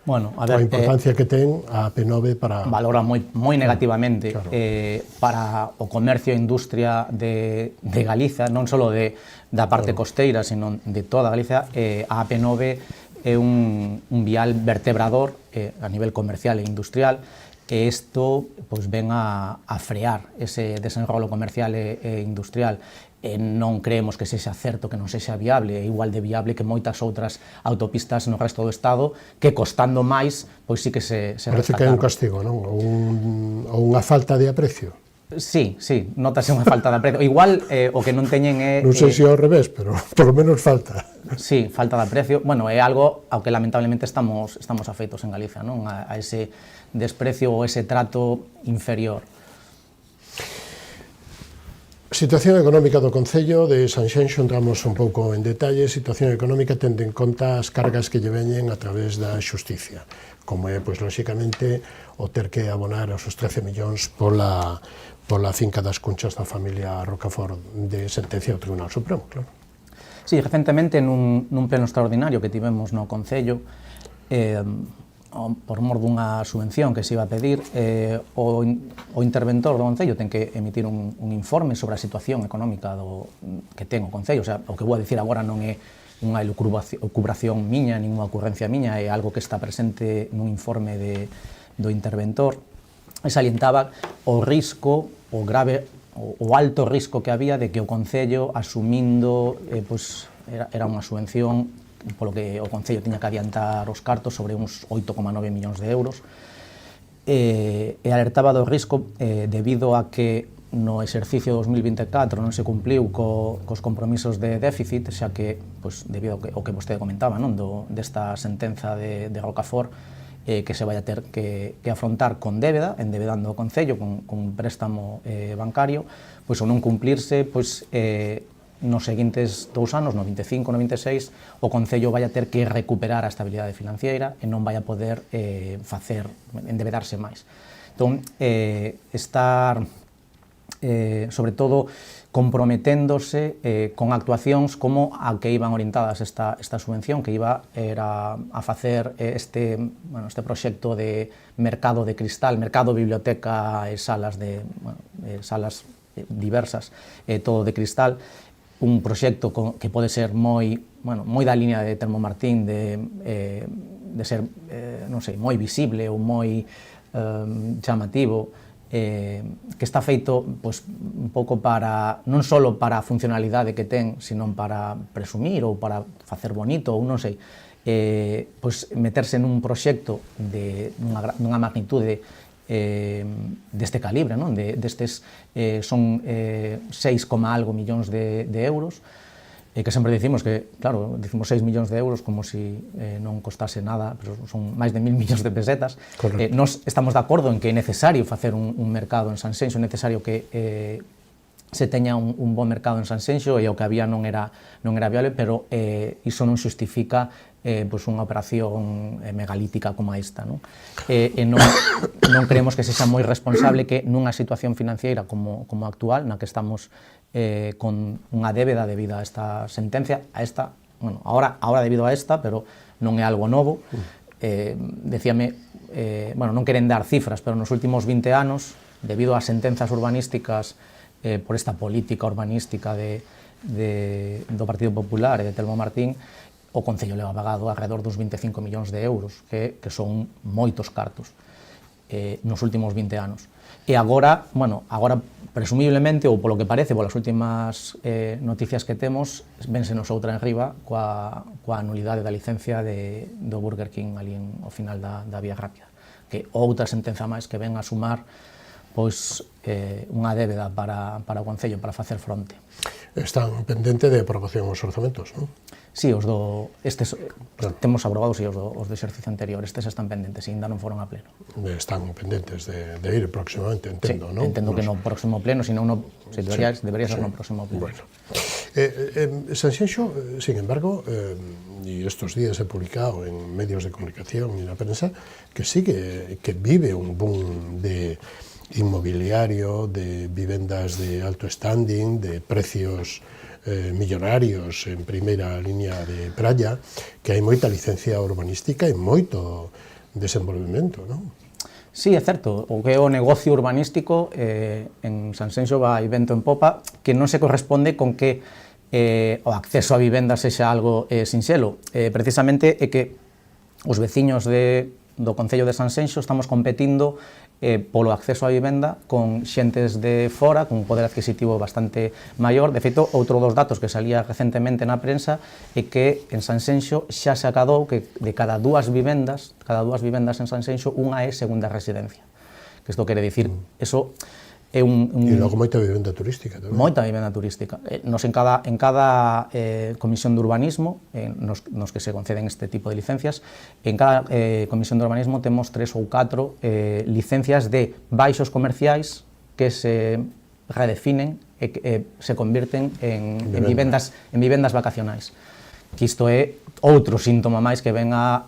I: Bueno, a
F: A
I: ver,
F: importancia que ten a AP9 para...
I: valora moi negativamente
F: claro.
I: para o comercio e industria de Galiza, non só da parte costeira, sino de toda Galicia. A AP9 é un vial vertebrador a nivel comercial e industrial, e isto pois, ven a frear ese desenrolo comercial e industrial. Non creemos que sexa certo, que non sexa viable, é igual de viable que moitas outras autopistas no resto do Estado, que costando máis, pois sí que se
F: Parece que é un castigo, non? Ou unha falta de aprecio.
I: Sí, notase unha falta de aprecio. Igual o que non teñen é...
F: Non sei se ao revés, pero por lo menos falta.
I: Sí, falta de aprecio. Bueno, é algo ao que lamentablemente estamos afeitos en Galiza, non? A ese desprecio ou ese trato inferior.
F: Situación económica do Concello de Sanxenxo, entramos un pouco en detalle. Situación económica tendo en conta as cargas que lle veñen a través da xusticia, como é, pois, lóxicamente, o ter que abonar os 13 millóns pola finca das Cunchas da familia Rocafort de sentencia do Tribunal Supremo, claro.
I: Sí, recentemente nun pleno extraordinario que tivemos no Concello, por mor dunha subvención que se iba a pedir, o interventor do Concello ten que emitir un informe sobre a situación económica que ten o Concello. O sea, o que vou a dicir agora non é unha elucubración miña, ninguna ocurrencia miña, é algo que está presente nun informe do interventor, e salientaba o risco, o grave, o alto risco que había de que o Concello, asumindo, pois, era unha subvención polo que o Concello tiña que adiantar os cartos sobre uns 8,9 millóns de euros, e alertaba do risco debido a que no exercicio 2024 non se cumpliu cos compromisos de déficit, xa que, pois, debido ao que vostede comentaba, non, desta sentenza de Rocafort, que se vai a ter que afrontar con débeda, endebedando o Concello con un préstamo bancario, pois, ao non cumplirse, pois, nos seguintes 2 anos, no 25, no 26, o Concello vai a ter que recuperar a estabilidade financiera e non vai a poder endebedarse máis. Entón, estar, sobre todo, comprometéndose con actuacións como a que iban orientadas esta subvención, que era a facer este proxecto de mercado de cristal, mercado, biblioteca e salas diversas, todo de cristal, un proxecto que pode ser moi da línea de Telmo Martín, de ser, non sei, moi visible ou moi chamativo, que está feito, pois, un pouco para, non só para a funcionalidade que ten, sino para presumir ou para facer bonito, ou non sei, pois meterse nun proxecto dunha magnitude deste calibre, non? Destes son 6, algo millóns de euros, que sempre dicimos que, claro, dicimos 6 millóns de euros como si non costase nada, pero son máis de 1.000 millóns de pesetas. Nos estamos de acordo en que é necesario facer un mercado en Sanxenxo, é necesario que se teña un bon mercado en Sanxenxo, e o que había non era viable, pero iso non xustifica pois unha operación megalítica como esta, non? E non creemos que sexa moi responsable que nunha situación financiera como a actual, na que estamos con unha débeda debido a esta sentencia, ahora debido a esta, pero non é algo novo. Decíame, non queren dar cifras, pero nos últimos 20 anos, debido a sentenzas urbanísticas por esta política urbanística do Partido Popular e de Telmo Martín, o Concello leva pagado alrededor dos 25 millóns de euros, que son moitos cartos nos últimos 20 anos. E agora, presumiblemente, ou polo que parece, polas últimas noticias que temos, vénsenos outra en riba coa anulidade da licencia do Burger King ali ao final da Vía Rápida, que outra sentenza máis que ven a sumar, pois, unha débeda para o Concello, para facer fronte.
F: Están pendente de aprobación os orzamentos, non?
I: Sí, temos aprobados os do exercicio anterior, estes están pendentes e ainda non foron a pleno.
F: Están pendentes de ir próximamente, entendo, non?
I: Entendo que no próximo pleno, debería ser no próximo pleno.
F: Bueno. Sanxenxo, sin embargo, y estos días he publicado en medios de comunicación y en la prensa, que vive un boom de inmobiliario, de vivendas de alto standing, de precios millonarios en primeira línea de praia, que hai moita licencia urbanística e moito desenvolvemento, non?
I: Sí, é certo, o que é o negocio urbanístico en Sanxenxo vai vento en popa, que non se corresponde con que o acceso a vivenda sexa algo sinxelo. Precisamente é que os veciños do Concello de Sanxenxo estamos competindo polo acceso á vivenda con xentes de fora, con un poder adquisitivo bastante maior. De feito, outro dos datos que salía recentemente na prensa é que en Sanxenxo xa se acadou que de cada dúas vivendas en Sanxenxo, unha é segunda residencia. Que isto quere dicir, eso é un...
F: E logo moita vivenda turística tamén.
I: Moita vivenda turística. Nos en cada comisión de urbanismo, nos que se conceden este tipo de licencias, en cada comisión de urbanismo temos 3 ou 4 licencias de baixos comerciais que se redefinen e se convirten en vivendas vacacionais. Que isto é outro síntoma máis que ven a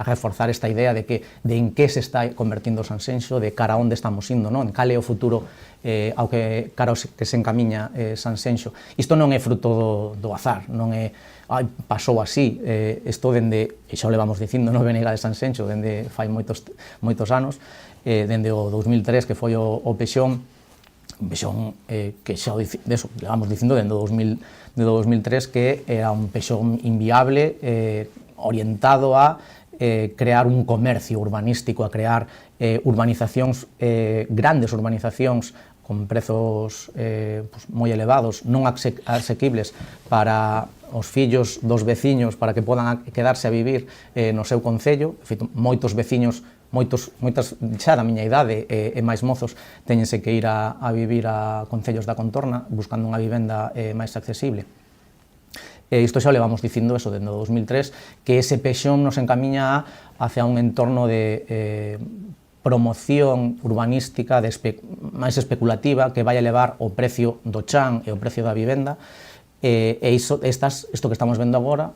I: reforzar esta idea de en que se está convertindo Sanxenxo, de cara a onde estamos indo, non? Cal é o futuro ao que cara que se encamiña Sanxenxo. Isto non é fruto do azar, non é pasou así, isto dende, e xa o levamos dicindo, no Venega de Sanxenxo, dende fai moitos anos, dende o 2003 que foi o pexón, que xa levamos dicindo dende o 2003 que era un pexón inviable, orientado a crear un comercio urbanístico, a crear urbanizacións, grandes urbanizacións con prezos moi elevados, non asequibles para os fillos dos veciños, para que podan quedarse a vivir no seu concello. Moitos veciños, moitas xa da miña idade e máis mozos teñense que ir a vivir a concellos da contorna buscando unha vivenda máis accesible. Isto xa o levamos dicindo eso dende o 2003, que ese pexón nos encamiña hacia un entorno de promoción urbanística máis especulativa que vai elevar o precio do chan e o precio da vivenda, e isto que estamos vendo agora,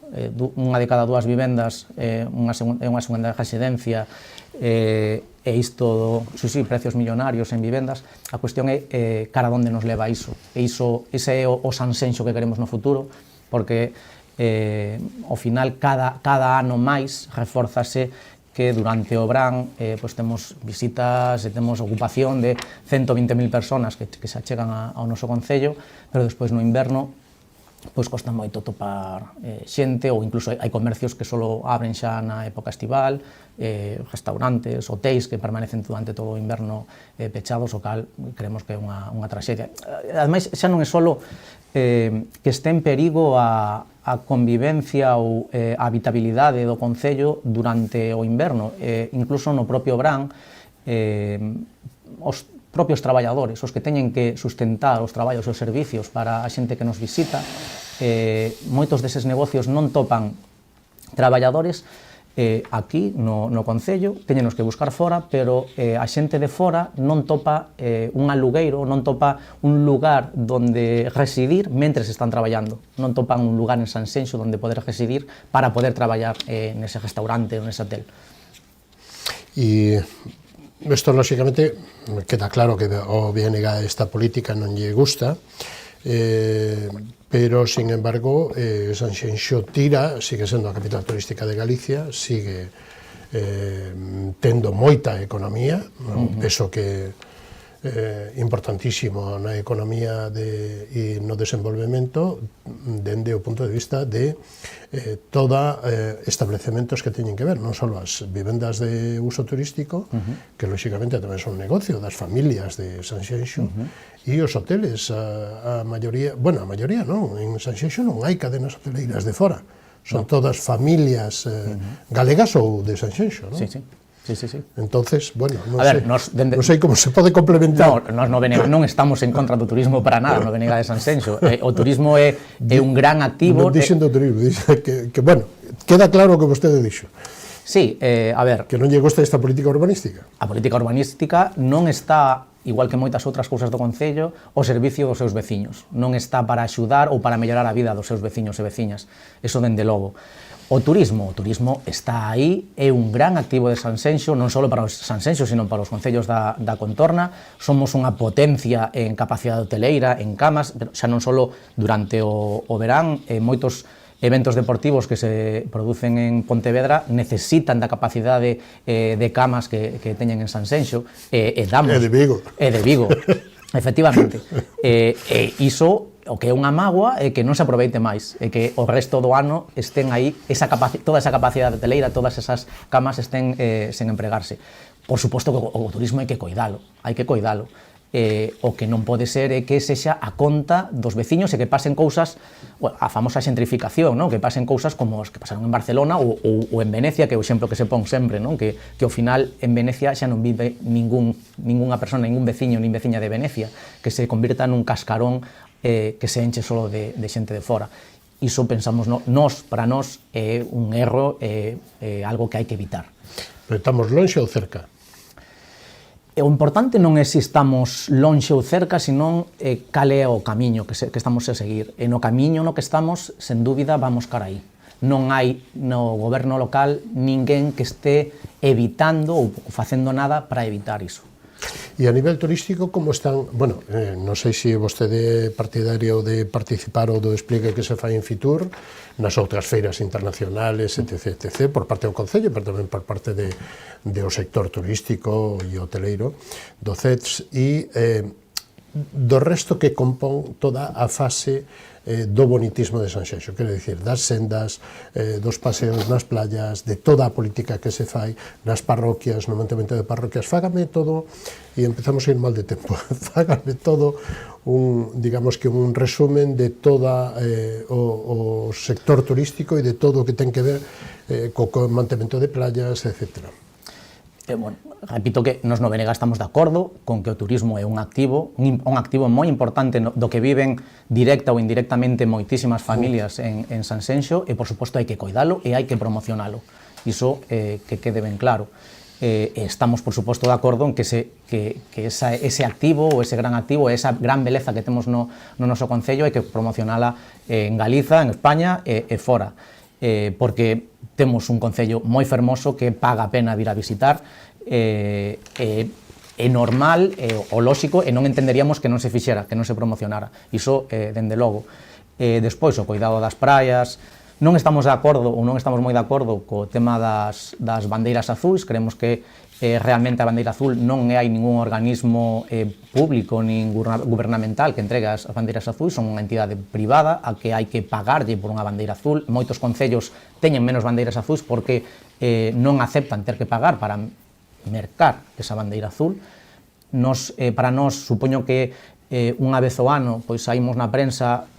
I: unha de cada dúas vivendas é unha segunda residencia, e isto, precios millonarios en vivendas. A cuestión é cara onde nos leva iso, e ese é o Sanxenxo que queremos no futuro, porque ao final cada ano máis reforzase que durante o verán temos visitas e temos ocupación de 120.000 personas que se achegan ao noso concello, pero despois no inverno costa moito topar xente, ou incluso hai comercios que só abren xa na época estival, restaurantes, hotéis que permanecen durante todo o inverno pechados, o cal creemos que é unha traxedia. Ademais, xa non é só que este en perigo a convivencia ou a habitabilidade do concello durante o inverno, incluso no propio verán, os propios traballadores, os que teñen que sustentar os traballos e os servicios para a xente que nos visita, moitos deses negocios non topan traballadores aquí no concello, teñenos que buscar fora, pero a xente de fora non topa un alugueiro, non topa un lugar donde residir mentres están traballando, non topan un lugar en Sanxenxo donde poder residir para poder traballar nese restaurante ou nese hotel.
F: E isto, lóxicamente, queda claro que o BNG esta política non lle gusta, pero, sin embargo, Sanxenxo sigue sendo a capital turística de Galicia, sigue tendo moita economía, un peso que importantísimo na economía e no desenvolvemento dende o punto de vista de toda establecementos que teñen que ver non só as vivendas de uso turístico, que lóxicamente tamén son un negocio das familias de Sanxenxo, e os hoteles, a maioría non, en Sanxenxo non hai cadenas hoteleiras de fora, son todas familias galegas ou de Sanxenxo, non?
I: Sí.
F: Entonces, bueno, non sei como se pode complementar.
I: Nos no BNG non estamos en contra do turismo para nada, no BNG de Sanxenxo. O turismo é un gran activo.
F: Non dixen do turismo, que bueno, queda claro o que vostede dixo.
I: Sí, a ver...
F: Que non lle gusta esta política urbanística.
I: A política urbanística non está, igual que moitas outras cousas do Concello, ao servicio dos seus veciños. Non está para axudar ou para mellorar a vida dos seus veciños e veciñas. Eso dende logo. O turismo está aí, é un gran activo de Sanxenxo, non só para os Sanxenxo, sino para os concellos da contorna. Somos unha potencia en capacidade hoteleira, en camas, pero xa non só durante o verán, moitos eventos deportivos que se producen en Pontevedra necesitan da capacidade de camas que teñen en Sanxenxo, e damos...
F: E de Vigo.
I: E de Vigo, efectivamente. Iso, o que é unha mágoa, é que non se aproveite máis, é que o resto do ano estén aí, toda esa capacidade hoteleira, todas esas camas estén sen empregarse. Por suposto que o turismo hai que coidalo, o que non pode ser é que sexa a conta dos veciños e que pasen cousas, a famosa xentrificación, non? Que pasen cousas como as que pasaron en Barcelona ou en Venecia, que é o exemplo que se pon sempre, non? Que ao final en Venecia xa non vive ninguna persona, ningún veciño nin veciña de Venecia, que se convirta nun cascarón que se enche solo de xente de fora. Iso pensamos para nós é un erro, algo que hai que evitar.
F: Pero estamos lonxe ou cerca?
I: O importante non é se estamos lonxe ou cerca, senón cal é o camiño que estamos a seguir. E no camiño no que estamos, sen dúbida, vamos cara aí. Non hai no goberno local ninguén que este evitando ou facendo nada para evitar iso.
F: E a nivel turístico, como están? Bueno, non sei se vostede é partidario de participar ou do despliegue que se fai en Fitur, nas outras feiras internacionales, etc., por parte do Concello, pero tamén por parte do sector turístico e hoteleiro, do CETS, e do resto que compón toda a fase do bonitismo de Sanxenxo, quero dicir, das sendas, dos paseos nas playas, de toda a política que se fai nas parroquias, no mantemento de parroquias. Fágame todo, e empezamos a ir mal de tempo, fágame todo digamos que un resumen de toda o sector turístico e de todo o que ten que ver co mantemento de playas, etc.
I: Bueno, repito que nos no Benega estamos de acordo con que o turismo é un activo moi importante do que viven directa ou indirectamente moitísimas familias en Sanxenxo, e por suposto hai que coidalo e hai que promocionalo. Iso que quede ben claro. Estamos, por suposto, de acordo en que ese activo ou ese gran activo, esa gran beleza que temos no noso Concello, hai que promocionala en Galiza, en España e fora. Porque temos un Concello moi fermoso que paga a pena vir a visitar, é normal, o lóxico, e non entenderíamos que non se fixera, que non se promocionara. Iso, dende logo. Despois, o cuidado das praias. Non estamos de acordo, ou non estamos moi de acordo co tema das bandeiras azuis. Creemos que realmente a bandeira azul non hai ningún organismo público nin gubernamental que entregue as bandeiras azuis, son unha entidade privada a que hai que pagarlle por unha bandeira azul. Moitos concellos teñen menos bandeiras azuis porque non aceptan ter que pagar para mercar esa bandeira azul. Para nós, supoño que unha vez ao ano saímos na prensa,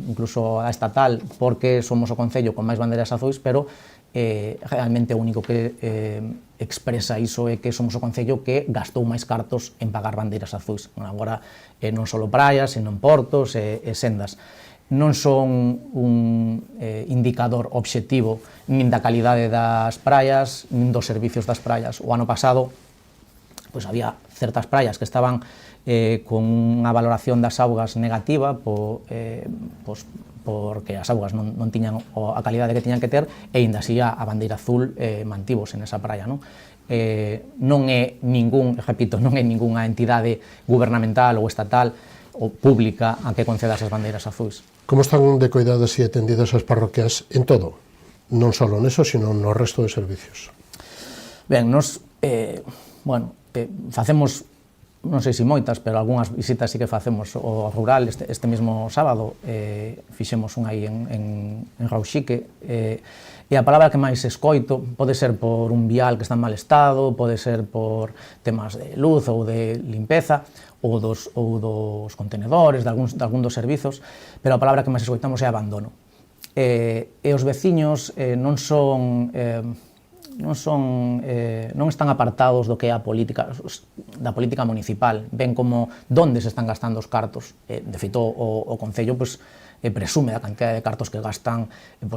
I: incluso a estatal, porque somos o concello con máis bandeiras azuis, pero realmente o único que expresa iso é que somos o concello que gastou máis cartos en pagar bandeiras azuis. Agora, non só praias, senón portos e sendas. Non son un indicador obxectivo nin da calidade das praias, nin dos servicios das praias. O ano pasado, había certas praias que estaban con unha valoración das augas negativa, porque as augas non tiñan a calidade que tiñan que ter, e aínda así a bandeira azul mantívose nesa praia, non? Non é ningunha entidade gubernamental ou estatal ou pública a que conceda esas bandeiras azuis.
F: Como están de cuidadas e atendidas as parroquias en todo? Non só neso, sino no resto de servicios.
I: Ben, nos facemos, non sei se moitas, pero algunhas visitas sí que facemos ao rural. Este mesmo sábado fixemos un aí en Rauxique, e a palabra que máis escoito pode ser por un vial que está en mal estado, pode ser por temas de luz ou de limpeza, ou dos contenedores, de algún dos servizos, pero a palabra que máis escoitamos é abandono. E os veciños non están apartados do que é a política municipal, ven como onde se están gastando os cartos. De feito, o Concello presume da cantidad de cartos que gastan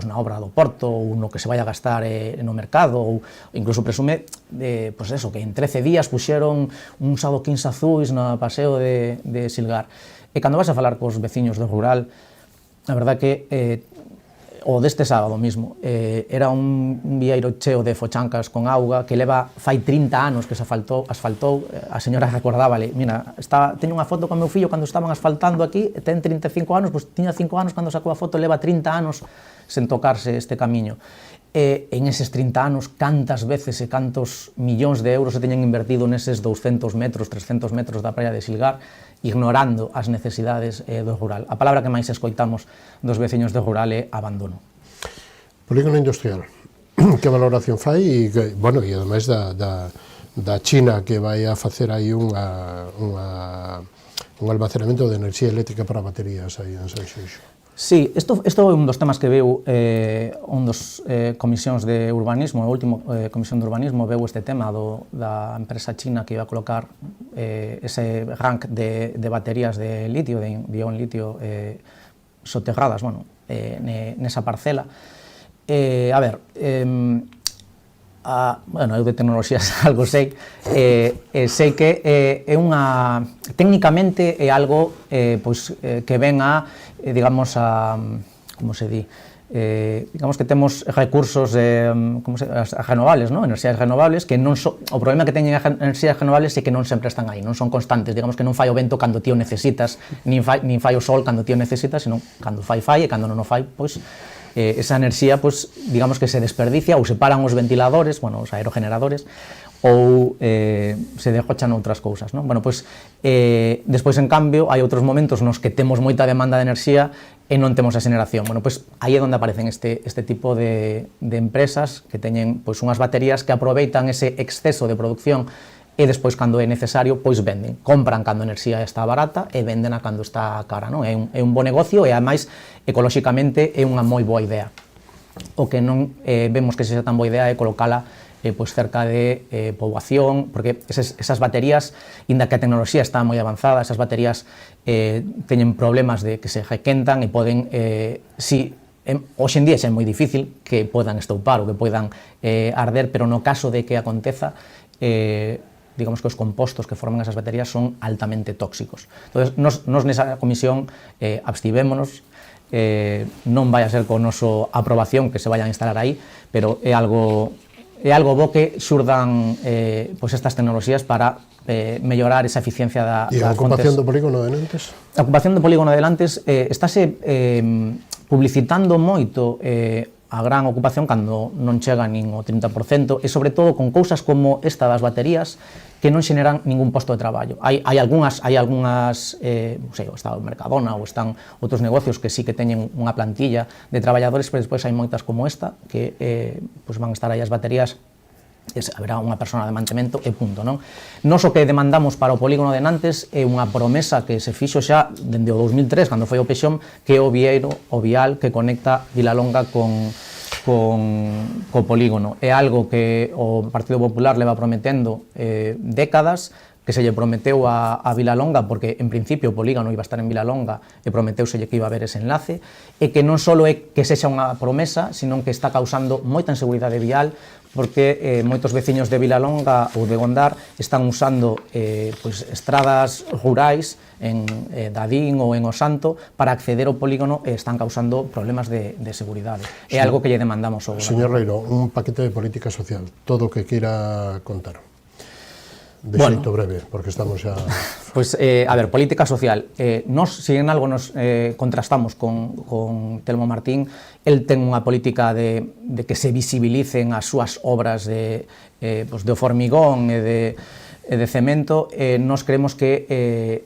I: na obra do porto, ou no que se vai a gastar no mercado, ou incluso presume que en 13 días puxeron uns adoquins azuis no paseo de Silgar. E cando vas a falar cos veciños do rural, a verdade que o deste sábado mismo, era un vieiro cheo de fochancas con auga que leva fai 30 anos que se asfaltou, a señora recordábale, mira, teño unha foto con meu fillo cando estaban asfaltando aquí, ten 35 anos, pois tiña 5 anos cando sacou a foto, leva 30 anos sen tocarse este camiño. En eses 30 anos, cantas veces e cantos millóns de euros se teñen invertido neses 200 metros, 300 metros da praia de Silgar, ignorando as necesidades do rural. A palabra que máis escoitamos dos veciños do rural é abandono.
F: Polígono industrial, que valoración fai? E, bueno, e ademais da China que vai a facer aí un almacenamento de enerxía eléctrica para baterías aí en Sanxenxo.
I: Sí, isto é un dos temas que veu un dos comisións de urbanismo, a última comisión de urbanismo veu este tema da empresa china que iba a colocar ese rank de baterías de litio, de ion litio soterradas, bueno, nesa parcela. A ver, bueno, eu de tecnoloxías algo sei, sei que é unha, técnicamente é algo pois, que ven digamos, como se di, digamos que temos recursos renovables, ¿no? Enerxías renovables que non o problema que teñen as enerxías renovables é que non sempre están aí, non son constantes, digamos que non fai o vento cando ti o necesitas, nin fai o sol cando ti o necesitas, senón cando fai e cando non o fai, pois esa enerxía, pois, digamos que se desperdicia ou se paran os ventiladores, bueno, os aerogeneradores, ou se derrochan outras cousas, non? Bueno, pois, despois, en cambio, hai outros momentos nos que temos moita demanda de enerxía e non temos a xeneración. Bueno, pois, aí é onde aparecen este tipo de empresas que teñen pois, unhas baterías que aproveitan ese exceso de producción e despois, cando é necesario, pois venden. Compran cando a enerxía está barata e venden a cando está cara, non? É un bo negocio e, ademais, ecolóxicamente é unha moi boa idea. O que non vemos que sexa tan boa idea é colocala pois cerca de poboación, porque esas baterías, inda que a tecnoloxía está moi avanzada, esas baterías teñen problemas de que se requentan e poden, hoxe en día é moi difícil que podan estoupar ou que podan arder, pero no caso de que aconteza, digamos que os compostos que forman esas baterías son altamente tóxicos. Entón, nos nesa comisión abstivémonos, non vai a ser con noso aprobación que se vayan a instalar aí, pero é algo bo que xurdan pois estas tecnoloxías para mellorar esa eficiencia da fontes.
F: E a ocupación do polígono de Nantes?
I: A ocupación do polígono de Nantes estáse publicitando moito a gran ocupación cando non chega nin o 30% e sobre todo con cousas como esta das baterías que non xeneran ningún posto de traballo. Hai algunhas, non sei, está o Mercadona ou están outros negocios que sí que teñen unha plantilla de traballadores, pero despois hai moitas como esta que pois van a estar aí as baterías, haberá unha persona de mantemento e punto, non? Nos o que demandamos para o polígono de Nantes é unha promesa que se fixo xa dende o 2003, cando foi o Pexón, que é o vial que conecta Vilalonga co polígono. É algo que o Partido Popular leva prometendo décadas, que se lle prometeu a Vilalonga, porque en principio o polígono iba a estar en Vilalonga e prometeuselle que iba a haber ese enlace, e que non só é que sexa unha promesa, sino que está causando moita inseguridade vial, porque moitos veciños de Vilalonga ou de Gondar están usando pois, estradas rurais en Dadín ou en Osanto para acceder ao polígono e están causando problemas de seguridade. É algo que lle demandamos ao goberno.
F: Señor Leiro, un paquete de política social, todo o que queira contar. De xeito breve, porque estamos xa...
I: Pois, a ver, política social. Nos, se en algo nos contrastamos con Telmo Martín, el ten unha política de que se visibilicen as súas obras de formigón e de cemento. Nos creemos que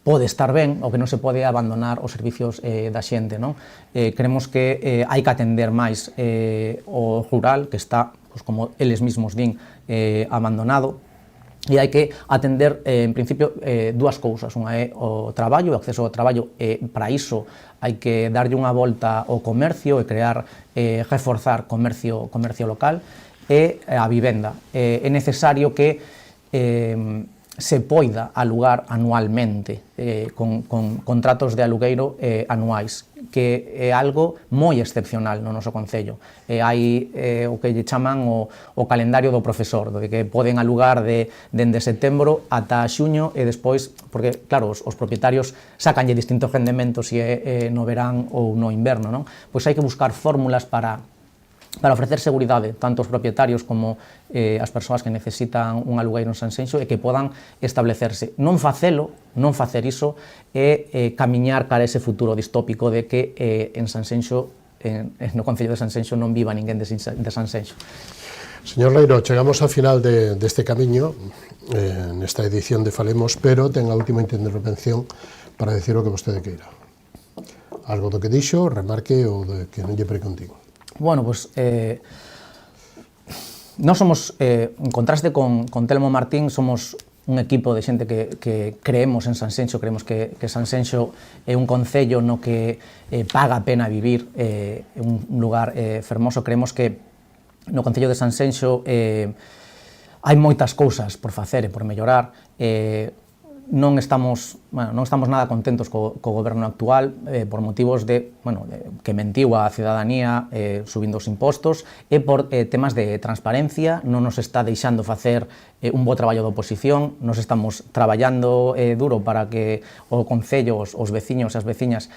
I: pode estar ben, ou que non se pode abandonar os servicios da xente, non? Creemos que hai que atender máis o rural, que está, como eles mesmos din, abandonado, e hai que atender, en principio, dúas cousas. Unha é o traballo, o acceso ao traballo, e para iso hai que darlle unha volta ao comercio e crear, reforzar comercio local, e a vivenda. É necesario que se poida alugar anualmente con contratos de alugueiro anuais, que é algo moi excepcional no noso concello. Hai o que lle chaman o calendario do profesor, de que poden alugar dende setembro ata xuño e despois, porque claro, os propietarios sacanlle distintos rendementos se é no verán ou no inverno, non? Pois hai que buscar fórmulas para ofrecer seguridade tanto aos propietarios como as persoas que necesitan un alugueiro en Sanxenxo e que podan establecerse. Non facer iso é camiñar cara a ese futuro distópico de que en Sanxenxo, no Concello de Sanxenxo, non viva ninguén de Sanxenxo.
F: Señor Leiro, chegamos ao final deste camiño nesta edición de Falemos, pero ten a última intervención para decir o que vostede queira. Algo do que dixo, remarque ou de que non lle preguntigo.
I: Bueno, pues nós somos, en contraste con Telmo Martín, somos un equipo de xente que creemos en Sanxenxo, creemos que Sanxenxo é un concello no que paga a pena vivir, é un lugar fermoso. Creemos que no concello de Sanxenxo hai moitas cousas por facer e por mellorar. Non estamos nada contentos co goberno actual por motivos que mentiu a cidadanía subindo os impostos e por temas de transparencia. Non nos está deixando facer un bo traballo de oposición. Nos estamos traballando duro para que o concello, os veciños e as veciñas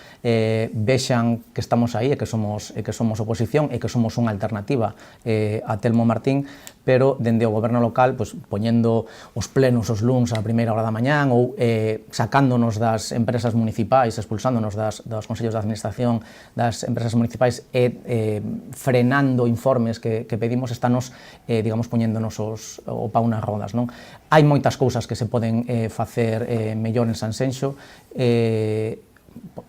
I: vexan que estamos aí e que somos oposición e que somos unha alternativa a Telmo Martín, pero dende o goberno local, poñendo os plenos os luns á primeira hora da mañán ou sacándonos das empresas municipais, expulsándonos dos consellos de administración das empresas municipais e frenando informes que pedimos, estános, poñéndonos o pau nas rodas, non? Hai moitas cousas que se poden facer mellor en Sanxenxo,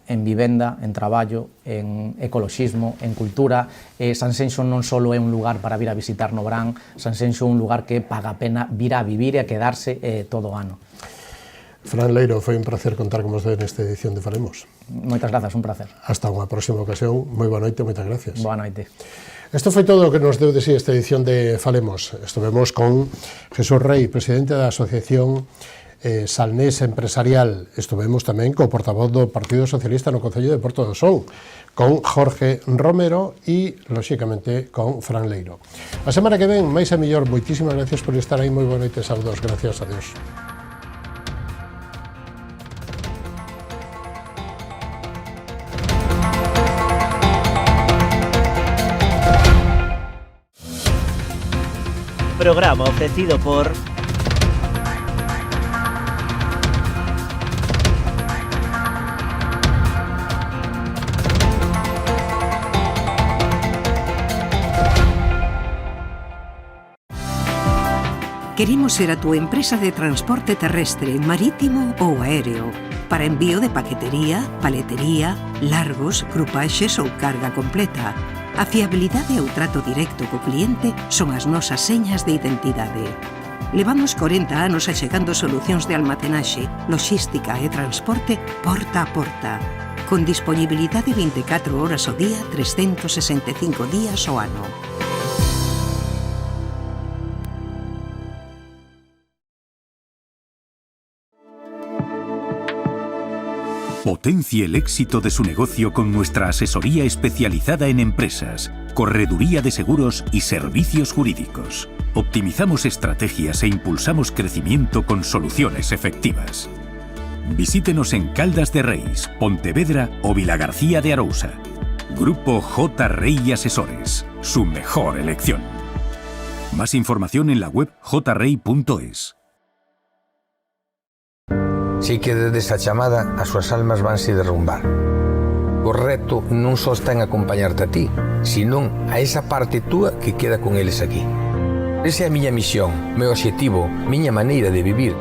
I: en vivenda, en traballo, en ecoloxismo, en cultura. Sanxenxo non só é un lugar para vir a visitar no verán, Sanxenxo é un lugar que paga a pena vir a vivir e a quedarse todo o ano.
F: Fran Leiro, foi un placer contar con vostede nesta edición de Falemos.
I: Moitas grazas, un placer.
F: Hasta unha próxima ocasión. Moi boa noite, moitas gracias.
I: Boa noite.
F: Isto foi todo o que nos deu de sí esta edición de Falemos. Estivemos con Jesús Rey, presidente da Asociación Salnés Empresarial. Estuvemos tamén co portavoz do Partido Socialista no Concello de Porto do Son, con Jorge Romero e, lóxicamente, con Fran Leiro. A semana que ven, máis e mellor, moitísimas gracias por estar aí. Moi boa noite, saúdos, gracias a Dios.
A: Programa ofrecido por
C: Queremos ser a túa empresa de transporte terrestre, marítimo ou aéreo para envío de paquetería, paletería, largos, crupaxes ou carga completa. A fiabilidade e o trato directo co cliente son as nosas señas de identidade. Levamos 40 anos achegando solucións de almacenaxe, logística e transporte porta a porta, con disponibilidade 24 horas ao día, 365 días ao ano.
D: Potencie el éxito de su negocio con nuestra asesoría especializada en empresas, correduría de seguros y servicios jurídicos. Optimizamos estrategias e impulsamos crecimiento con soluciones efectivas. Visítenos en Caldas de Reis, Pontevedra o Vilagarcía de Arousa. Grupo J. Rey Asesores, su mejor elección. Más información en la web jrey.es.
B: Si quedes a chamada, as súas almas vanse derrumbar. O reto non só está en acompañarte a ti, senón a esa parte túa que queda con eles aquí. Esa é a miña misión, meu obxectivo, miña maneira de vivir.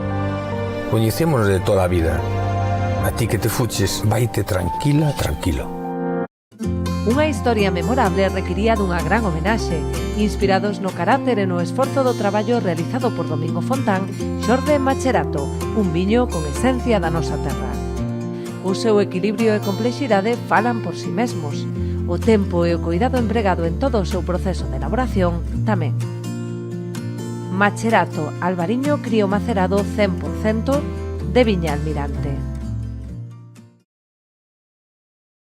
B: Coñecémonos de toda a vida. A ti que te fuches, vaite tranquila, tranquilo.
E: Unha historia memorable requiría dunha gran homenaxe, inspirados no carácter e no esforzo do traballo realizado por Domingo Fontán, Xorde Macherato, un viño con esencia da nosa terra. O seu equilibrio e complexidade falan por si mesmos. O tempo e o cuidado empregado en todo o seu proceso de elaboración tamén. Macherato Albariño Crío Macerado 100% de Viña Almirante.